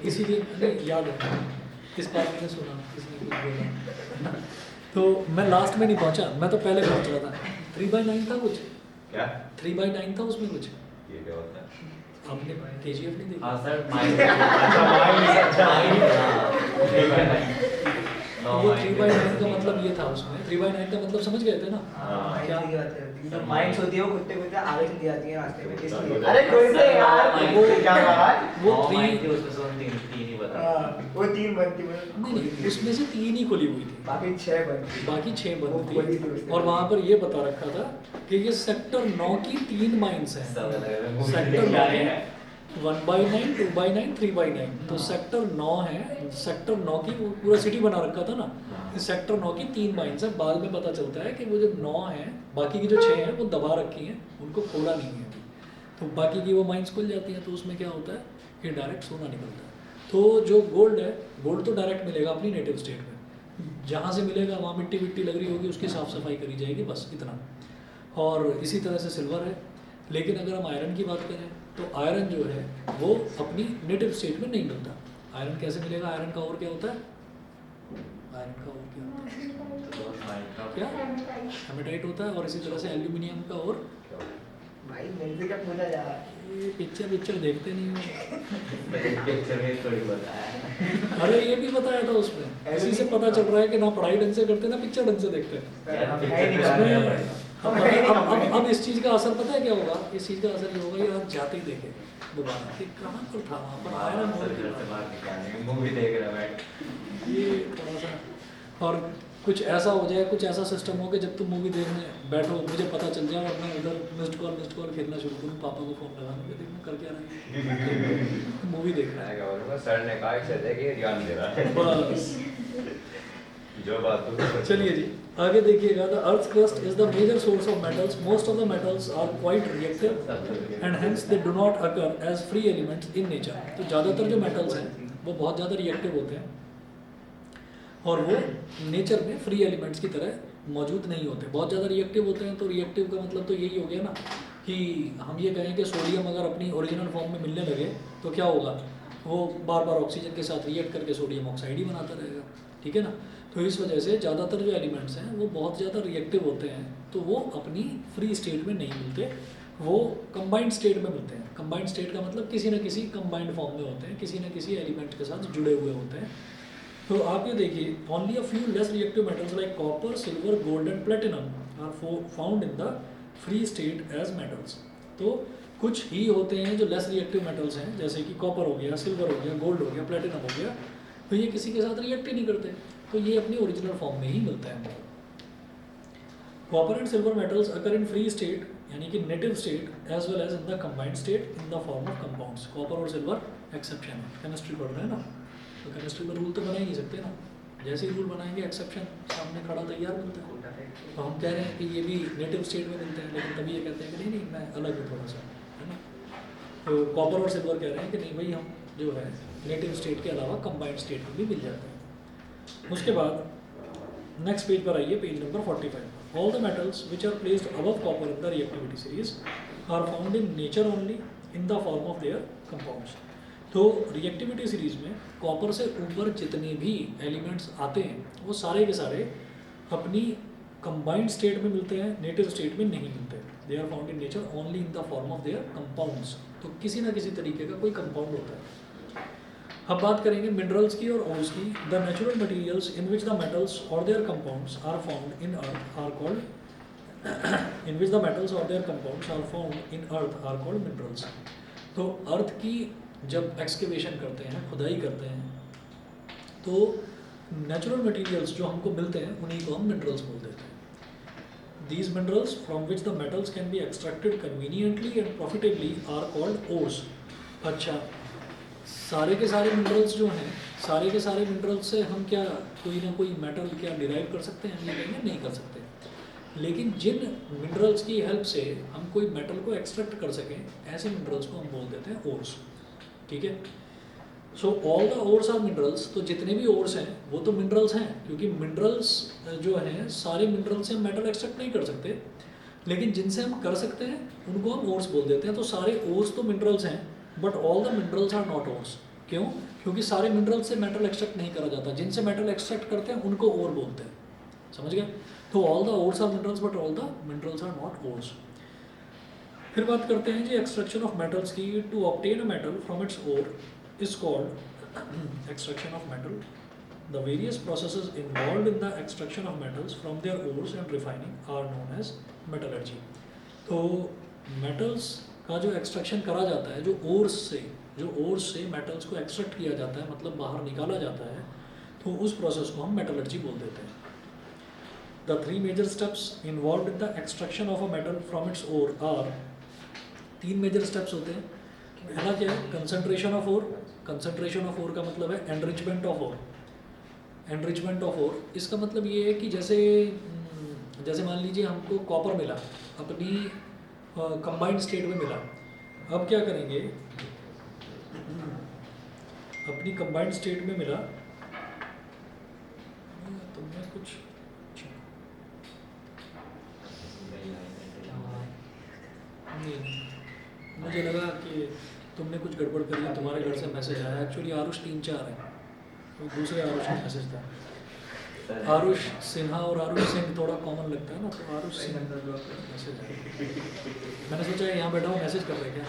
इसीलिए नहीं याद है इस बात मैंने सुना, किसने कुछ बोला। तो मैं लास्ट में नहीं पहुंचा, मैं तो पहले पहुंच रहा था। 3/9 था कुछ, क्या 3/9 था उसमें कुछ। ये क्या होता है? आपने KGF नहीं देखी? हाँ सर माइंड, अच्छा माइंड, वो 3/9 का मतलब ये था उसमें, 3/9 का मतलब समझ गए थे ना? हाँ। क्या? की बात करती है। जब माइंड्स होती है वो कुत्ते कुत्ते आगे चली जाती है रास्ते में, इसलिए। अरे कोई से यार, वो क्या कहा? वो हाँ, 3 माइंड थी उसमें से उन तीन ही बता। हाँ, वो 3 बनती है। नहीं, उसमें से 3 ही खुली हुई थी, बाकी 6 बनती। बाकी 6 वो बंद खुली थी थी। उसमें। और वहाँ पर ये बता रखा था कि ये सेक्टर 9 की 3 माइंस हैं। सब अलग अलग सेक्टर 9 है। 1/9, 2/9, 3/9, तो सेक्टर 9 है, सेक्टर 9 की वो पूरा सिटी बना रखा था ना, इस सेक्टर 9 की 3 माइंस है। बाद में पता चलता है कि वो जो 9 है, बाकी की जो 6 हैं वो दबा रखी हैं, उनको खोला नहीं है अभी, तो बाकी की वो माइंस खुल जाती हैं, तो उसमें क्या होता है कि डायरेक्ट सोना निकलता है। तो जो गोल्ड है, गोल्ड तो डायरेक्ट मिलेगा अपनी नेटिव स्टेट में, जहाँ से मिलेगा वहाँ मिट्टी मिट्टी लग रही होगी, उसकी साफ़ सफाई करी जाएगी, बस इतना। और इसी तरह से सिल्वर है। लेकिन अगर हम आयरन की बात करें तो आयरन जो है वो अपनी नेटिव स्टेट में नहीं मिलता। आयरन कैसे मिलेगा? आयरन का और क्या होता है? आयरन का और क्या होता है? क्या हेमेटाइट होता है। और इसी तरह से एल्यूमिनियम का और भाई मेरे से क्या पूछा जा रहा है? ये पिक्चर देखते नहीं हो। पिक्चर में थोड़ी बताया। अरे ये भी बताया था उसमें, इसी से पता चल रहा है कि ना पढ़ाई ढंग से करते ना पिक्चर ढंग से देखते हैं। हम है नहीं करते हैं भाई। अब इस चीज़ का असर पता है क्या होगा? इस चीज़ का असर ये होगा, ये आप जाते ही देखे दोबारा कि कहाँ पर था, वहाँ पर आयरन घर से बाहर निकालने मूवी देख रहा बैठ। ये थोड़ा सा। और कुछ ऐसा हो जाए, कुछ ऐसा सिस्टम हो कि जब तुम मूवी देखने बैठो मुझे पता चल जाए और मैं उधर मिस्ड कॉल खेलना शुरू करूँ, पापा को फ़ोन लगाने के देखूँ कर क्या रहा है, मूवी देख रहा मैं है क्या बोलूँगा, सर ने कहा एक सर कि ध्यान दे रहा है। बस। जो बात तो चलिए जी आगे देखिएगा। The earth crust is the major source of metals. Most of the metals are quite reactive and hence they do not occur as free elements in nature. तो ज़्यादातर जो मेटल्स हैं वो बहुत ज़्यादा रिएक्टिव होते हैं और वो नेचर में फ्री एलिमेंट्स की तरह मौजूद नहीं होते। बहुत ज़्यादा रिएक्टिव होते हैं, तो रिएक्टिव का मतलब तो यही हो गया ना कि हम ये कहें कि सोडियम अगर अपनी ओरिजिनल फॉर्म में मिलने लगे तो क्या होगा, वो बार बार ऑक्सीजन के साथ रिएक्ट करके सोडियम ऑक्साइड ही बनाता रहेगा, ठीक है ना। तो इस वजह से ज़्यादातर जो एलिमेंट्स हैं वो बहुत ज़्यादा रिएक्टिव होते हैं, तो वो अपनी फ्री स्टेट में नहीं मिलते, वो कंबाइंड स्टेट में मिलते हैं। कंबाइंड स्टेट का मतलब किसी न किसी कंबाइंड फॉर्म में होते हैं, किसी न किसी एलिमेंट के साथ जुड़े हुए होते हैं। तो आप ये देखिए, only a few less reactive metals like copper, silver, gold and platinum are found in the free state as metals. तो कुछ ही होते हैं जो लेस रिएक्टिव मेटल्स हैं, जैसे कि कॉपर हो गया, सिल्वर हो गया, गोल्ड हो गया, प्लेटिनम हो गया, तो ये किसी के साथ रिएक्ट ही नहीं करते, तो ये अपनी ओरिजिनल फॉर्म में ही मिलता है। Copper and silver metals occur in free state यानी कि native state as well as in the combined state in the form of compounds. Copper और सिल्वर एक्सेप्शन है, केमिस्ट्री पढ़ रहे हैं ना, तो केमिस्ट्री में रूल तो बना ही नहीं सकते ना, जैसे ही रूल बनाएंगे एक्सेप्शन सामने खड़ा तैयार मिलता है। तो हम कह रहे हैं कि ये भी नेटिव स्टेट में मिलते हैं, लेकिन तभी ये कहते हैं कि नहीं नहीं मैं अलग हूँ थोड़ा सा, है ना। तो कॉपर और सिल्वर कह रहे हैं कि नहीं भाई हम जो है नेटिव स्टेट के अलावा कंबाइंड स्टेट में भी मिल जाते हैं। उसके बाद नेक्स्ट पेज पर आइए, page number 45। All the metals which are placed above copper in the reactivity series are found in nature only in the form of their compounds. तो रिएक्टिविटी सीरीज में कॉपर से ऊपर जितने भी एलिमेंट्स आते हैं वो सारे के सारे अपनी कंबाइंड स्टेट में मिलते हैं, नेटिव स्टेट में नहीं मिलते। They are found in nature only in the form of their compounds. तो किसी ना किसी तरीके का कोई कंपाउंड होता है। अब बात करेंगे मिनरल्स की और ओर्स की। The natural materials in which the metals और their compounds are found in earth are called in which the metals और their compounds are found in earth are called minerals. तो अर्थ की जब excavation करते हैं, खुदाई करते हैं, तो नेचुरल मटेरियल्स जो हमको मिलते हैं उन्हीं को हम मिनरल्स बोल देते हैं। These minerals from which the metals can be extracted conveniently and profitably are called ores. अच्छा, सारे के सारे मिनरल्स जो हैं, सारे के सारे मिनरल्स से हम क्या कोई ना कोई मेटल क्या डिराइव कर सकते हैं? ये कहेंगे नहीं कर सकते, लेकिन जिन मिनरल्स की हेल्प से हम कोई मेटल को एक्सट्रैक्ट कर सकें, ऐसे मिनरल्स को हम बोल देते हैं ओर्स, ठीक है। So all the ores are minerals. तो जितने भी ओर्स हैं वो तो मिनरल्स हैं, क्योंकि मिनरल्स जो हैं सारे मिनरल्स से हम मेटल एक्सट्रैक्ट नहीं कर सकते, लेकिन जिनसे हम कर सकते हैं उनको हम ओर्स बोल देते हैं। तो सारे ओर्स तो मिनरल्स हैं, but all the minerals are not ores. क्यों? क्योंकि सारे मिनरल्स से मेटल एक्सट्रैक्ट नहीं करा जाता, जिनसे मेटल एक्सट्रैक्ट करते हैं उनको ओर बोलते हैं, समझ गए। तो all the ores are minerals but all the minerals are not ores. फिर बात करते हैं जी एक्सट्रैक्शन ऑफ मेटल्स की। To obtain a metal from its ore is called extraction of metal. The various processes involved in the extraction of metals from their ores and refining are known as metallurgy. तो metals का जो extraction करा जाता है, जो ores से metals को extract किया जाता है, मतलब बाहर निकाला जाता है, तो उस प्रोसेस को हम मेटलर्जी बोल देते हैं। The 3 major steps involved in the extraction of a metal from its ore are. 3 major steps होते हैं। पहला क्या है, concentration of ore. Concentration of ore का मतलब है enrichment of ore. Enrichment of ore इसका मतलब ये है कि जैसे जैसे मान लीजिए हमको कॉपर मिला, अपनी कंबाइंड स्टेट में मिला। अब क्या करेंगे, अपनी कंबाइंड स्टेट में मिला, तुमने कुछ नहीं, मुझे लगा कि तुमने कुछ गड़बड़ करी है, तुम्हारे घर से मैसेज आया। एक्चुअली आरुष 3-4 है, तो दूसरे आरुष का मैसेज था। आरुष सिन्हा और आरुष सिंह थोड़ा कॉमन लगता है ना, तो आरुष सिंह मैसेज आया। मैंने सोचा यहाँ बैठा हूँ मैसेज कर रहे क्या।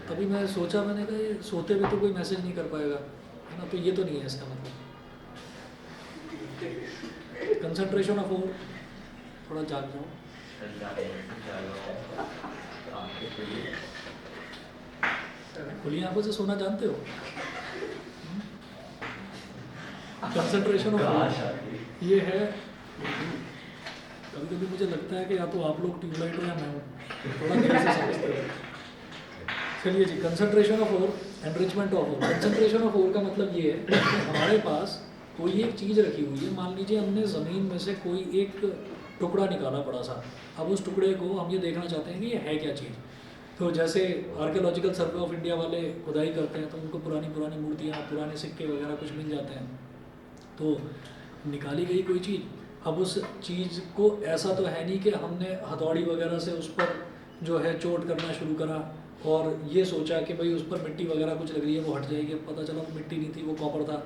तभी मैं सोचा, मैंने कहा ये सोते हुए तो कोई मैसेज नहीं कर पाएगा, है ना, तो ये तो नहीं है इसका मतलब। कंसंट्रेशन ऑफ ओर, थोड़ा जाग जाओ। खुली आंखों से सोना जानते हो। कंसंट्रेशन ऑफ ओर ये है। कभी कभी मुझे लगता है कि या तो आप लोग ट्यूबलाइट हो या मैं हूँ, थोड़ा देर से समझते हो। चलिए जी, concentration of ore, enrichment of ore. Concentration of ore का मतलब ये है कि हमारे पास कोई एक चीज़ रखी हुई है। मान लीजिए हमने ज़मीन में से कोई एक टुकड़ा निकाला बड़ा सा। अब उस टुकड़े को हम ये देखना चाहते हैं कि ये है क्या चीज़। तो जैसे आर्कियोलॉजिकल सर्वे ऑफ इंडिया वाले खुदाई करते हैं तो उनको पुरानी पुरानी मूर्तियाँ, पुराने सिक्के वगैरह कुछ मिल जाते हैं। तो निकाली गई कोई चीज़, अब उस चीज़ को ऐसा तो है नहीं कि हमने हथौड़ी वगैरह से उस पर जो है चोट करना शुरू करा और ये सोचा कि भाई उस पर मिट्टी वगैरह कुछ लग रही है वो हट जाएगी। पता चला वो मिट्टी नहीं थी, वो कॉपर था,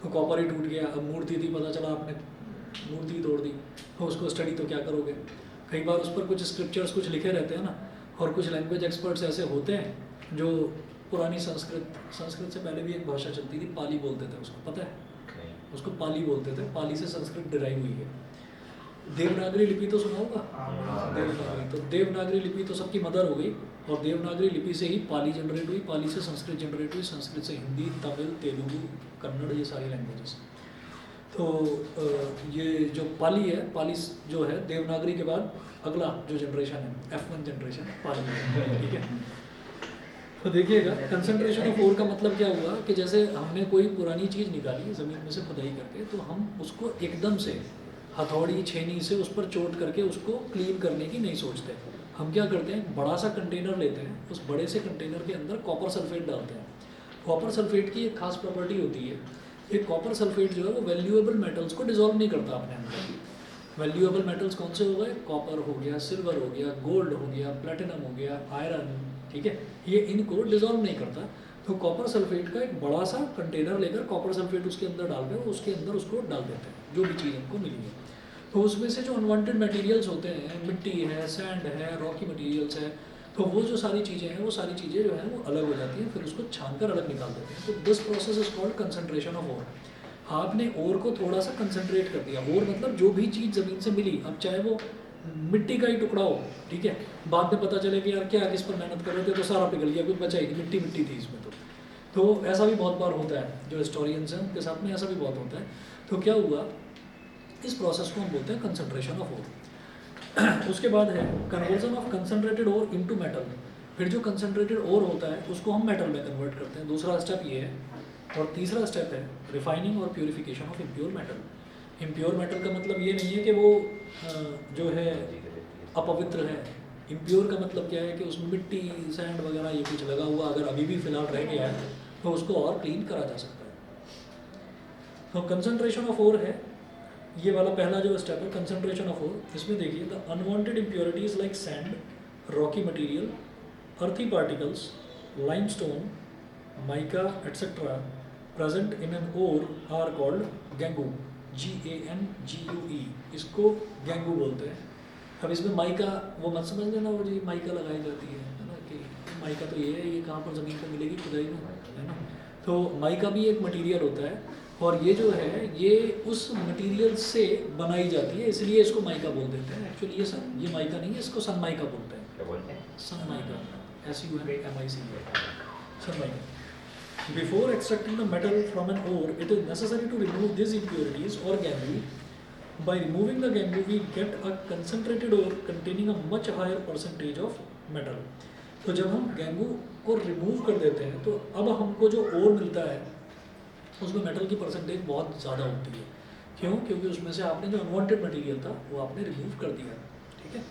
तो कॉपर ही टूट गया। अब मूर्ति थी, पता चला आपने मूर्ति तोड़ दी, तो उसको स्टडी तो क्या करोगे। कई बार उस पर कुछ स्क्रिप्चर्स कुछ लिखे रहते हैं ना, और कुछ लैंग्वेज एक्सपर्ट्स ऐसे होते हैं जो पुरानी संस्कृत से पहले भी एक भाषा चलती थी, पाली बोलते थे उसको, पता है उसको पाली बोलते थे। पाली से संस्कृत डिराइव हुई है। देवनागरी लिपि तो सुना होगा, देवनागरी। तो देवनागरी लिपि तो सबकी मदर हो गई, और देवनागरी लिपि से ही पाली जनरेट हुई, पाली से संस्कृत जनरेट हुई, संस्कृत से हिंदी, तमिल, तेलुगु, कन्नड़, ये सारी लैंग्वेजेस। तो ये जो पाली है, पाली जो है देवनागरी के बाद अगला जो जनरेशन है, F1 जनरेशन पाली है, ठीक है। तो देखिएगा कंसंट्रेशन ऑफ ओर का मतलब क्या हुआ कि जैसे हमने कोई पुरानी चीज़ निकाली ज़मीन में से खुदाई करके, तो हम उसको एकदम से हथौड़ी छेनी से उस पर चोट करके उसको क्लीन करने की नहीं सोचते। हम क्या करते हैं, बड़ा सा कंटेनर लेते हैं, उस बड़े से कंटेनर के अंदर कॉपर सल्फेट डालते हैं। कॉपर सल्फेट की एक खास प्रॉपर्टी होती है, ये कॉपर सल्फेट जो है वो वैल्यूएबल मेटल्स को डिसॉल्व नहीं करता अपने अंदर। वैल्यूएबल मेटल्स कौन से हो गए, कॉपर हो गया, सिल्वर हो गया, गोल्ड हो गया, प्लेटिनम हो गया, आयरन, ठीक है, ये इनको डिसॉल्व नहीं करता। तो कॉपर सल्फेट का एक बड़ा सा कंटेनर लेकर कॉपर सल्फेट उसके अंदर डालकर उसके अंदर उसको डाल देते हैं, जो भी चीज़ हमको मिली है। तो उसमें से जो अनवांटेड मटेरियल्स होते हैं, मिट्टी है, सैंड है, रॉकी मटेरियल्स है, तो वो जो सारी चीज़ें हैं, वो सारी चीज़ें जो हैं वो अलग हो जाती हैं, फिर उसको छानकर अलग निकाल देते हैं। तो this process is called concentration of ore. आपने ओर को थोड़ा सा कंसंट्रेट कर दिया। ओर मतलब जो भी चीज़ ज़मीन से मिली, अब चाहे वो मिट्टी का ही टुकड़ा हो, ठीक है, बाद में पता चले कि यार क्या किस पर मेहनत कर रहे थे तो सारा पिघल गया, कुछ बचा ही नहीं, मिट्टी मिट्टी थी इसमें। तो ऐसा भी बहुत बार होता है, जो हिस्टोरियंस हैं उनके साथ में ऐसा भी बहुत होता है। तो क्या हुआ, इस प्रोसेस को हम बोलते हैं कंसंट्रेशन ऑफ ओर। उसके बाद है conversion of concentrated ore into metal. फिर जो कंसंट्रेटेड ओर होता है उसको हम मेटल में कन्वर्ट करते हैं, दूसरा स्टेप ये है। और तीसरा स्टेप है रिफाइनिंग और purification of impure metal. Impure metal का मतलब ये नहीं है कि वो जो है अपवित्र है। इम्प्योर का मतलब क्या है कि उसमें मिट्टी, सैंड वगैरह ये कुछ लगा हुआ अगर अभी भी फिलहाल रह गया है तो उसको और क्लीन करा जा सकता है। तो कंसंट्रेशन ऑफ ओर है ये वाला पहला जो स्टेप है, कंसंट्रेशन ऑफ ओर। इसमें देखिए, the unwanted impurities like sand, rocky material, earthy particles, limestone, mica etcetera present in an ore are called gangue, GANGUE। इसको गैंगू बोलते हैं। अब इसमें माइका वो मत समझ लेना, वो जी माइका लगाई जाती है ना, कि माइका तो ये है, ये कहाँ पर ज़मीन पर मिलेगी, खुदाई में, है ना। तो माइका भी एक मटेरियल होता है, और ये जो है ये उस मटेरियल से बनाई जाती है, इसलिए इसको माइका बोल देते हैं। एक्चुअली ये माइका नहीं है, इसको सन माइका बोलते हैं। क्या बोलते हैं? Sun mica, SUNMIC, sun mica. Before extracting the metal from an ore, it is necessary to remove these impurities or gangue By removing the Gangu, we get a concentrated ore containing a much higher percentage of metal. तो जब हम Gangu को remove कर देते हैं तो अब हमको जो ओर मिलता है उसमें मेटल की परसेंटेज बहुत ज़्यादा होती है। क्यों? क्योंकि उसमें से आपने जो अनवांटेड मटेरियल था वो आपने रिमूव कर दिया। ठीक है।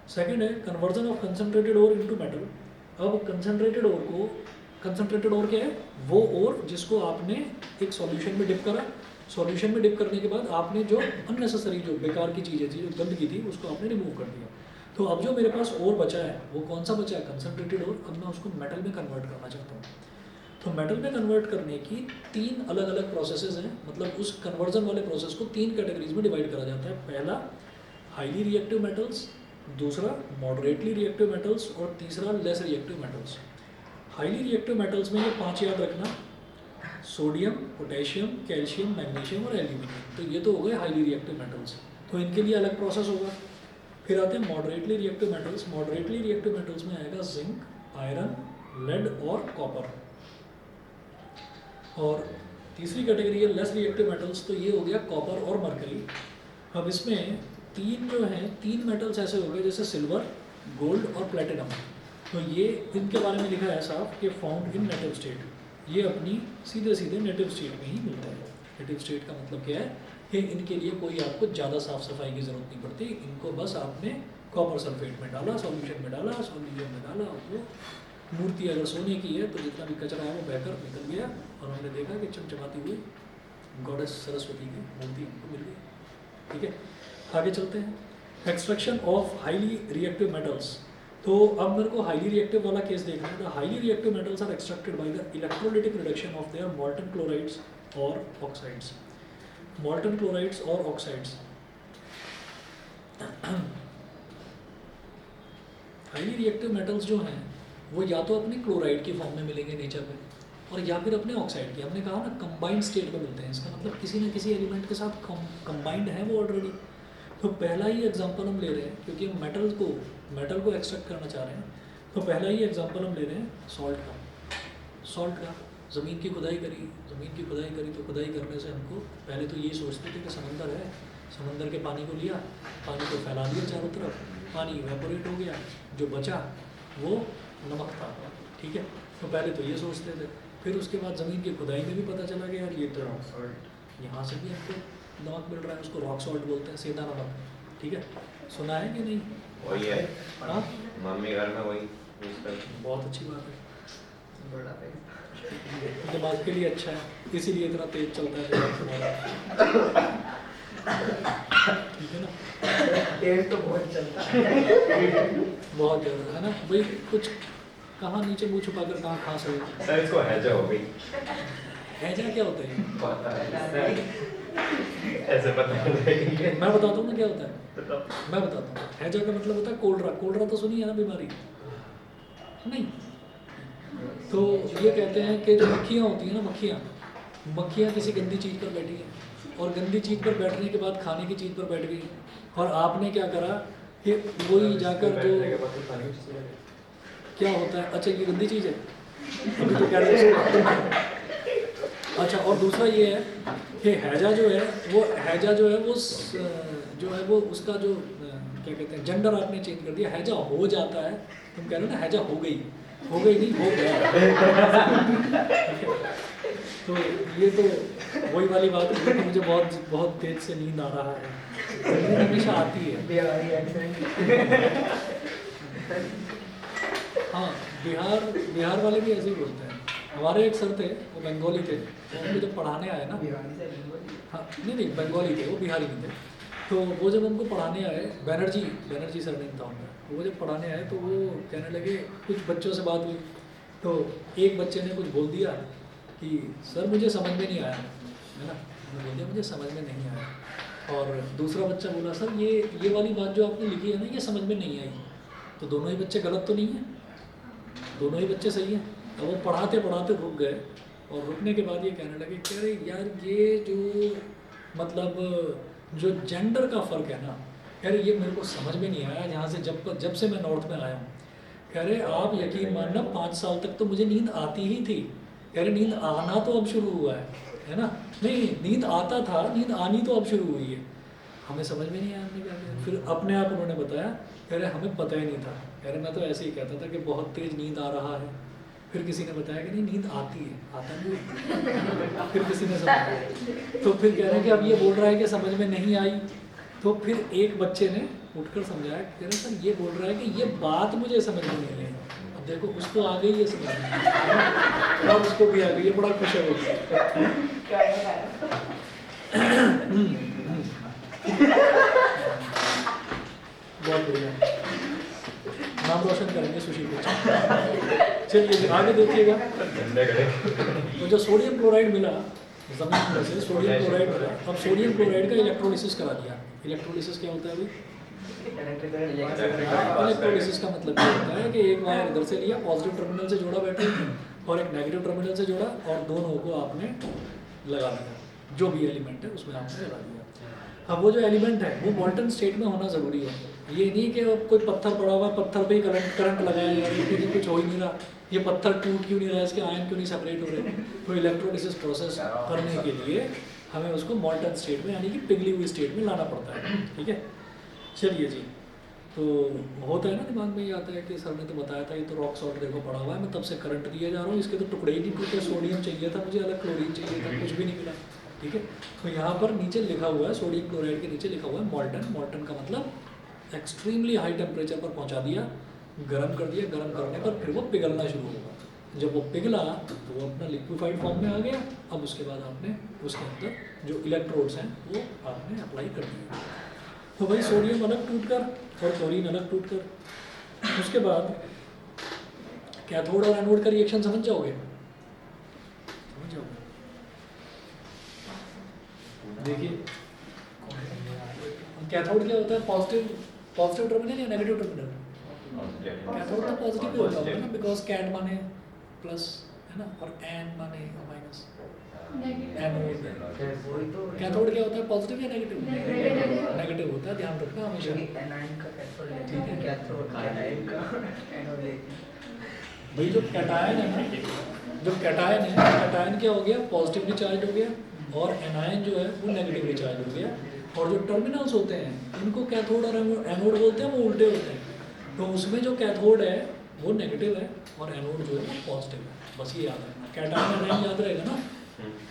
सेकंड है conversion of concentrated ore into metal. अब कंसनट्रेटेड ओर को, कंसनट्रेटेड ओर क्या है? वो ओर जिसको आपने एक सॉल्यूशन में डिप करा, सॉल्यूशन में डिप करने के बाद आपने जो अननेसेसरी जो बेकार की चीज़ें थी, जो गंदगी थी, उसको आपने रिमूव कर दिया। तो अब जो मेरे पास ओर बचा है वो कौन सा बचा है? कंसनट्रेटेड ओर। अब मैं उसको मेटल में कन्वर्ट करना चाहता हूँ। तो मेटल में कन्वर्ट करने की 3 अलग अलग प्रोसेसेस हैं। मतलब उस कन्वर्जन वाले प्रोसेस को 3 कैटेगरीज में डिवाइड करा जाता है। पहला हाईली रिएक्टिव मेटल्स, दूसरा मॉडरेटली रिएक्टिव मेटल्स और तीसरा less reactive metals. Highly reactive metals में ये 5 याद रखना: सोडियम, पोटेशियम, कैल्शियम, मैग्नीशियम और एल्यूमिनियम। तो ये तो हो गए हाईली रिएक्टिव मेटल्स। तो इनके लिए अलग प्रोसेस होगा। फिर आते हैं moderately reactive metals. Moderately reactive metals में आएगा जिंक, आयरन, लेड और कॉपर। और तीसरी कैटेगरी है लेस रिएक्टिव मेटल्स। तो ये हो गया कॉपर और मरकरी। अब इसमें 3 जो हैं, 3 मेटल्स ऐसे हो गए जैसे सिल्वर, गोल्ड और प्लेटिनम। तो ये इनके बारे में लिखा है साफ कि फाउंड इन नेटिव स्टेट। ये अपनी सीधे सीधे नेटिव स्टेट में ही मिलता है। नेटिव स्टेट का मतलब क्या है कि इनके लिए कोई आपको ज़्यादा साफ सफाई की ज़रूरत नहीं पड़ती। इनको बस आपने कॉपर सल्फेट में डाला, सॉल्यूशन में डाला, सॉल्यूशन में डाला, वो मूर्ति अगर सोने की है तो जितना भी कचरा है वो बहकर निकल गया और हमने देखा कि चमचमाती हुई गॉडेस सरस्वती की मूर्ति हमको मिल गई। ठीक है, आगे चलते हैं। Extraction of highly reactive metals. तो अब मेरे को हाईली रिएक्टिव वाला केस देखना है। The highly reactive metals are extracted by the electrolytic reduction of their molten chlorides और ऑक्साइड्स। मॉल्टन क्लोराइड्स और ऑक्साइड्स। हाईली रिएक्टिव मेटल्स जो हैं वो या तो अपने क्लोराइड की फॉर्म में मिलेंगे नेचर में, और या फिर अपने ऑक्साइड की। हमने कहा ना कंबाइंड स्टेट में मिलते हैं। इसका मतलब किसी न किसी एलिमेंट के साथ कंबाइंड है वो ऑलरेडी। तो पहला ही एग्जांपल हम ले रहे हैं क्योंकि हम मेटल को एक्सट्रैक्ट करना चाह रहे हैं। तो पहला ही एग्जांपल हम ले रहे हैं सॉल्ट का। ज़मीन की खुदाई करी तो खुदाई करने से हमको पहले तो ये सोचते थे कि समंदर है, समंदर के पानी को लिया, पानी को फैला दिया चारों तरफ, पानी इवेपोरेट हो गया, जो बचा वो नमक था। ठीक है, तो पहले तो ये सोचते थे। फिर उसके बाद ज़मीन की खुदाई में भी पता चला कि यार ये तो रॉक सॉल्ट, यहाँ से भी हमको नमक मिल रहा है, उसको रॉक सॉल्ट बोलते हैं, सेंधा नमक। ठीक है, सुना है कि नहीं? वही है, हाँ, मम्मी घर में वही यूज़ करती है। बहुत अच्छी बात है, बड़ा है। दिमाग के लिए अच्छा है, इसीलिए इतना तेज चलता है दिमाग तुम्हारा। ठीक है ना, तेज तो बहुत चलता है। बहुत ज़्यादा है ना भाई। कुछ कहाँ नीचे मुँह छुपा कर कहाँ खांस रहे हो। सर इसको हैजा हो गई। हैजा क्या होता है? पता है ऐसे पता नहीं। मैं बताता हूँ ना क्या होता है, मैं बताता हूँ। हैजा का मतलब होता है कोलरा। कोलरा तो सुनी है ना बीमारी? नहीं। तो ये कहते हैं कि जो मक्खियाँ होती हैं ना, मक्खियाँ किसी गंदी चीज़ पर बैठी हैं और गंदी चीज़ पर बैठने के बाद खाने की चीज़ पर बैठ गई, और आपने क्या करा कि वही जाकर जो क्या होता है, अच्छा ये गंदी चीज़ है, अभी तो कह रहे हैं। अच्छा, और दूसरा ये है कि हैजा जो है वो उसका जो क्या कहते हैं जेंडर आपने चेंज कर दिया। हैजा हो जाता है, तुम कह रहे हो ना हैजा हो गई नहीं, हो गया। तो ये तो वही वाली बात है कि मुझे बहुत तेज से नींद आ रहा है। नींद हमेशा आती है। बिहारी एक्सेंट। हाँ, बिहार वाले भी ऐसे ही बोलते हैं। हमारे एक सर थे, वो बंगाली थे, तो उनको जब पढ़ाने आए ना, बिहारी से बंगाली। हाँ नहीं बंगाली थे, वो बिहारी नहीं थे। तो वो जब हमको पढ़ाने आए, बैनर्जी सर नेम था उनका, वो जब पढ़ाने आए तो वो कहने लगे, कुछ बच्चों से बात हुई तो एक बच्चे ने कुछ बोल दिया कि सर मुझे समझ में नहीं आया, है ना, मैंने बोल दिया मुझे समझ में नहीं आया। और दूसरा बच्चा बोला सर ये वाली बात जो आपने लिखी है ना, ये समझ में नहीं आई। तो दोनों ही बच्चे गलत तो नहीं हैं, दोनों ही बच्चे सही हैं। अब वो पढ़ाते रुक गए, और रुकने के बाद ये कहने लगे कि अरे यार ये जो मतलब जो जेंडर का फ़र्क है ना, कह रहे ये मेरे को समझ में नहीं आया यहाँ से जब से मैं नॉर्थ में आया हूँ। कह रहे आप यकीन मानना 5 साल तक तो मुझे नींद आती ही थी। कह रहे नींद आना तो अब शुरू हुआ है ना, नहीं नींद आता था, नींद आनी तो अब शुरू हुई है। हमें समझ में नहीं आया हमने क्या किया। फिर अपने आप उन्होंने बताया कह रहे हमें पता ही नहीं था, कह रहे मैं तो ऐसे ही कहता था कि बहुत तेज़ नींद आ रहा है। फिर किसी ने बताया कि नहीं नींद आती है, आता नहीं है। फिर किसी ने समझाया, तो फिर कह रहे हैं कि अब ये बोल रहा है कि समझ में नहीं आई। तो फिर एक बच्चे ने उठकर समझाया, कह रहे सर ये बोल रहा है कि ये बात मुझे समझ में नहीं आई। अब देखो उसको आ गई ये समझ में, अब उसको भी आ गई, ये बड़ा खुश है वो। बहुत बढ़िया, नाम रोशन करेंगे सुशील बच्चे। चलिए आगे देखिएगा, तो जो सोडियम क्लोराइड मिला जमीन में से, सोडियम क्लोराइड मिला, अब सोडियम क्लोराइड का इलेक्ट्रोलिसिस करा दिया। इलेक्ट्रोलिसिस क्या होता है भाई? इलेक्ट्रोलिसिस का मतलब ये होता है कि एक वायर इधर से लिया, पॉजिटिव टर्मिनल से जोड़ा बैटरी और एक नेगेटिव टर्मिनल से जोड़ा, और दोनों को आपने लगा दिया, जो भी एलिमेंट है उसमें आपने लगा दिया। अब वो जो एलिमेंट है वो मॉल्टन स्टेट में होना ज़रूरी है। ये नहीं कि अब कोई पत्थर पड़ा हुआ, पत्थर पे ही करंट लगाया जा रहा है, कुछ हो ही नहीं रहा, ये पत्थर टूट क्यों नहीं रहा है, इसके आयन क्यों नहीं सेपरेट हो रहे। तो इलेक्ट्रोलिसिस प्रोसेस करने के लिए हमें उसको मॉल्टन स्टेट में यानी कि पिघली हुई स्टेट में लाना पड़ता है। ठीक है, चलिए जी, तो होता है ना दिमाग में ये आता है कि सर ने तो बताया था ये तो रॉक सॉल्ट देखो पड़ा हुआ है, मैं तब से करंट दिए जा रहा हूँ, इसके तो टुकड़े ही नहीं टूटे, सोडियम चाहिए था मुझे, अलग क्लोरीन चाहिए था, कुछ भी नहीं मिला। ठीक है, तो यहाँ पर नीचे लिखा हुआ है, सोडियम क्लोराइड के नीचे लिखा हुआ है मॉल्टन। मॉल्टन का मतलब एक्सट्रीमली हाई टेम्परेचर पर पहुँचा दिया, गर्म कर दिया, गर्म करने पर फिर वो पिघलना शुरू होगा। जब वो पिघला तो वो अपना लिक्विफाइड फॉर्म में आ गया। अब उसके बाद आपने उसके अंदर जो इलेक्ट्रोड्स हैं वो आपने अप्लाई कर दिए। तो भाई सोडियम अलग टूट कर और क्लोरीन अलग टूट कर, उसके बाद कैथोड और एनोड का रिएक्शन समझ जाओगे? समझ जाओगे? देखिए कैथोड क्या होता है, पॉजिटिव टर्मिनल या नेगेटिव टर्मिनल? कैथोड तो पॉजिटिव ही होता है ना, बिकॉज कैट माने प्लस है ना, और एन माने माइनस। कैथोड क्या होता है, पॉजिटिव या नेगेटिव? नेगेटिव होता है, ध्यान रखना हमेशा। भाई जो कैटायन है ना, जो कैटायन है, कैटायन क्या हो गया, पॉजिटिवली चार्ज हो गया, और एनायन जो है वो नेगेटिवली चार्ज हो गया। और जो टर्मिनल्स होते हैं इनको कैथोड और एनोड बोलते हैं, वो उल्टे होते हैं। तो उसमें जो कैथोड है वो नेगेटिव है और एनोड जो है वो पॉजिटिव है। बस ये याद रखना, कैटायन एनायन याद रहेगा ना।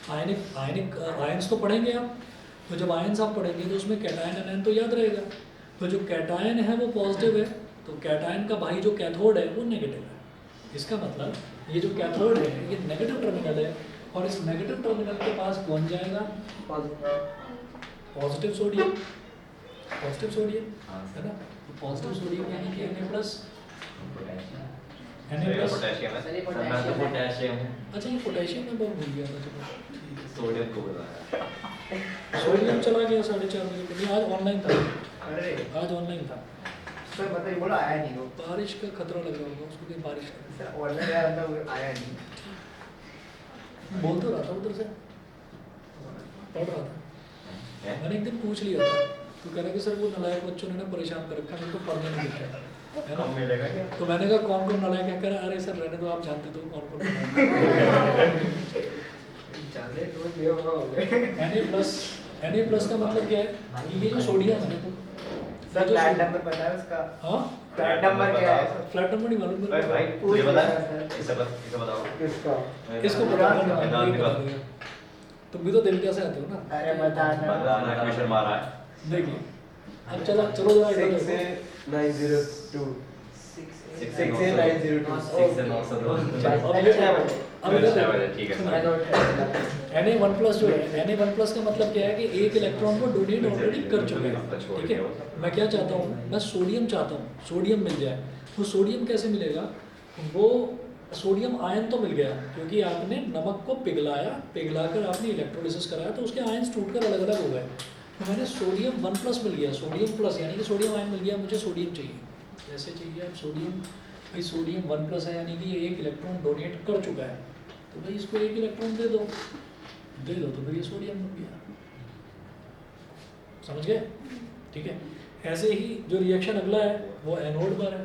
आयनिक आयंस तो पढ़ेंगे आप, तो जब आयंस आप पढ़ेंगे तो उसमें कैटायन एनायन तो याद रहेगा। तो जो कैटायन है वो पॉजिटिव है, तो कैटायन का भाई जो कैथोड है वो नेगेटिव है। इसका मतलब ये जो कैथोड है ये नेगेटिव टर्मिनल है, और इस नेगेटिव टर्मिनल के पास कौन जाएगा? Positive sodium. पॉजिटिव सोडियम है ना, पॉजिटिव सोडियम यानी कि Na+, Na+। पोटेशियम है। पोटेशियम अच्छा ये पोटेशियम में बहुत भूल गया था, चलो सोडियम को बताया। सोडियम चला गया 4:30 बजे को, आज ऑनलाइन था, अरे आज ऑनलाइन था। सर पता ही बोला आया नहीं वो, बारिश का खतरा लग रहा होगा उसको, कहीं बारिश का। सर ऑनलाइन यार अंदर आया नहीं। बोल तो रहा था उधर से, पढ़ रहा था। मैंने एक दिन पूछ लिया था, तो कह रहा कि सर वो नलायक बच्चों ने ना परेशान कर रखा, मेरे को पढ़ने नहीं देता है ना। कम मिलेगा क्या? तो मैंने कहा कौन कौन नलायक है? कह रहा अरे सर रहने दो, आप जानते तो कौन कौन नलायक है। जाने तो ये होगा हो गए। Na+ का मतलब क्या है? ये जो सोडियम है सर फ्लैट नंबर पता है उसका? हाँ फ्लैट नंबर क्या है? फ्लैट नंबर नहीं मालूम अरे मेरे भाई को। ये बता, इसे बताओ। किसका? किसको पता है? मैदान ये का। बता देगा। तुम भी तो दिल्ली से आते हो ना। अरे बताना। मैदान में क्वेश्चन मारा है। देखिए अब चलो जरा इधर देखो। 68902 6 68902 6 से 902। अब इधर देखो। ठीक है मैं सर। नोट Na1+ जो है, Na1+ का मतलब क्या है कि एक इलेक्ट्रॉन को डोनेट ऑलरेडी कर चुके हैं। ठीक है, मैं क्या चाहता हूँ, मैं सोडियम चाहता हूँ, सोडियम मिल जाए। तो सोडियम कैसे मिलेगा? वो सोडियम आयन तो मिल गया क्योंकि आपने नमक को पिघलाकर आपने इलेक्ट्रोलिसिस कराया, तो उसके आयन्स टूटकर अलग अलग हो गए। तो मैंने सोडियम 1+ मिल गया, सोडियम प्लस यानी कि सोडियम आयन मिल गया, मुझे सोडियम चाहिए। जैसे चाहिए अब सोडियम, भाई सोडियम 1+ है यानी कि ये एक इलेक्ट्रॉन डोनेट कर चुका है, तो भाई इसको एक इलेक्ट्रॉन दे दो तो फिर ये सोडियम बन गया। समझ गए? ठीक है, ऐसे ही जो रिएक्शन अगला है वो एनोड पर है।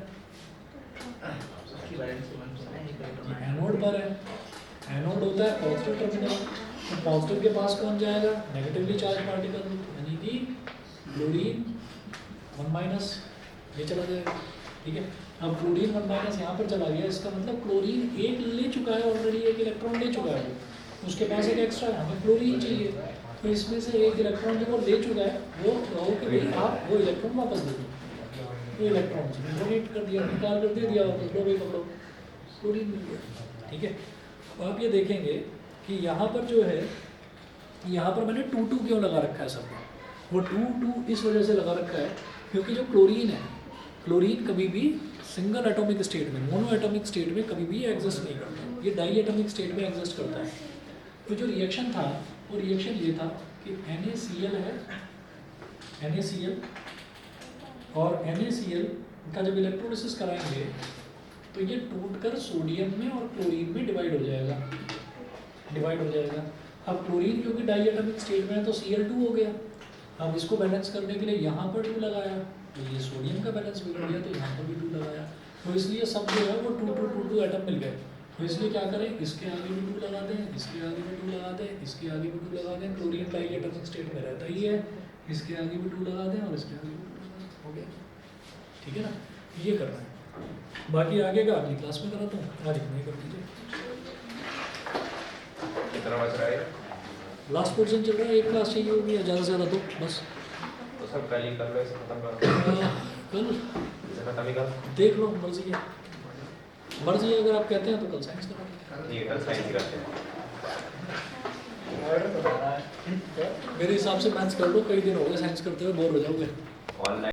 एनोड पर है, एनोड होता है पॉजिटिव टर्मिनल। तो पॉजिटिव के पास कौन जाएगा? नेगेटिवली चार्ज पार्टिकल, यानी कि क्लोरीन 1 माइनस, ये चला जाएगा, ठीक है। अब क्लोरीन 1 माइनस यहाँ पर चला गया, इसका मतलब क्लोरीन एक ले चुका है ऑलरेडी, एक इलेक्ट्रॉन ले चुका है वो, उसके पास एक एक्स्ट्रा है, हमें क्लोरीन चाहिए, तो इसमें से एक इलेक्ट्रॉन जो वो ले चुका है वो कहो कि भाई आप वो इलेक्ट्रॉन वापस दे दो, तो इलेक्ट्रॉन डोनेट कर दिया, निकाल कर दे दिया वापस, लो भाई पकड़ो, क्लोरीन मिल गया, ठीक है। अब आप ये देखेंगे कि यहाँ पर जो है, यहाँ पर मैंने 2 क्यों लगा रखा है सबको, वो 2 इस वजह से लगा रखा है क्योंकि जो क्लोरीन है, क्लोरीन कभी भी सिंगल एटॉमिक स्टेट में, मोनो एटॉमिक स्टेट में कभी भी एग्जिस्ट नहीं करता, ये डाई एटॉमिक स्टेट में एग्जिस्ट करता है। तो जो रिएक्शन था वो रिएक्शन ये था कि NaCl है, NaCl और NaCl का जब इलेक्ट्रोलिसिस कराएंगे तो ये टूटकर सोडियम में और क्लोरीन में डिवाइड हो जाएगा, अब क्लोरीन क्योंकि डाई एटॉमिक स्टेट में है तो Cl2 हो गया, अब इसको बैलेंस करने के लिए यहाँ पर 2 लगाया, तो ये सोडियम का बैलेंस बिगड़ गया, तो यहाँ पर भी 2 लगाया, तो इसलिए सब जो है वो 2 एटम मिल गए। तो इसलिए क्या करें, इसके आगे भी 2 लगा दें, इसके आगे भी 2 लगा दें, इसके आगे भी 2 लगा दें, क्लोरीन डाई एटॉमिक स्टेट में रहता ही है, इसके आगे भी 2 लगा दें और इसके आगे भी 2 लगा दें, हो गया, ठीक है ना, ये करना है। बाकी आगे का अगली क्लास में कराता हूँ, आज इतना ही कर दीजिए। कितना बच रहा है? लास्ट पोर्शन चल रहा है, एक क्लास चाहिए होगी या ज़्यादा से ज़्यादा 2 बस। तो सब कल ही कर लो, इसे खत्म करो, कल इसे खत्म ही कर। देख लो, मर्जी है, मर्जी है, अगर आप कहते हैं तो कल साइंस करा देंगे। ठीक है, कल साइंस ही करते हैं। मेरे हिसाब से मैथ्स कर लो, कई दिन हो गए साइंस करते हुए, बोर हो जाओगे। ऑनलाइन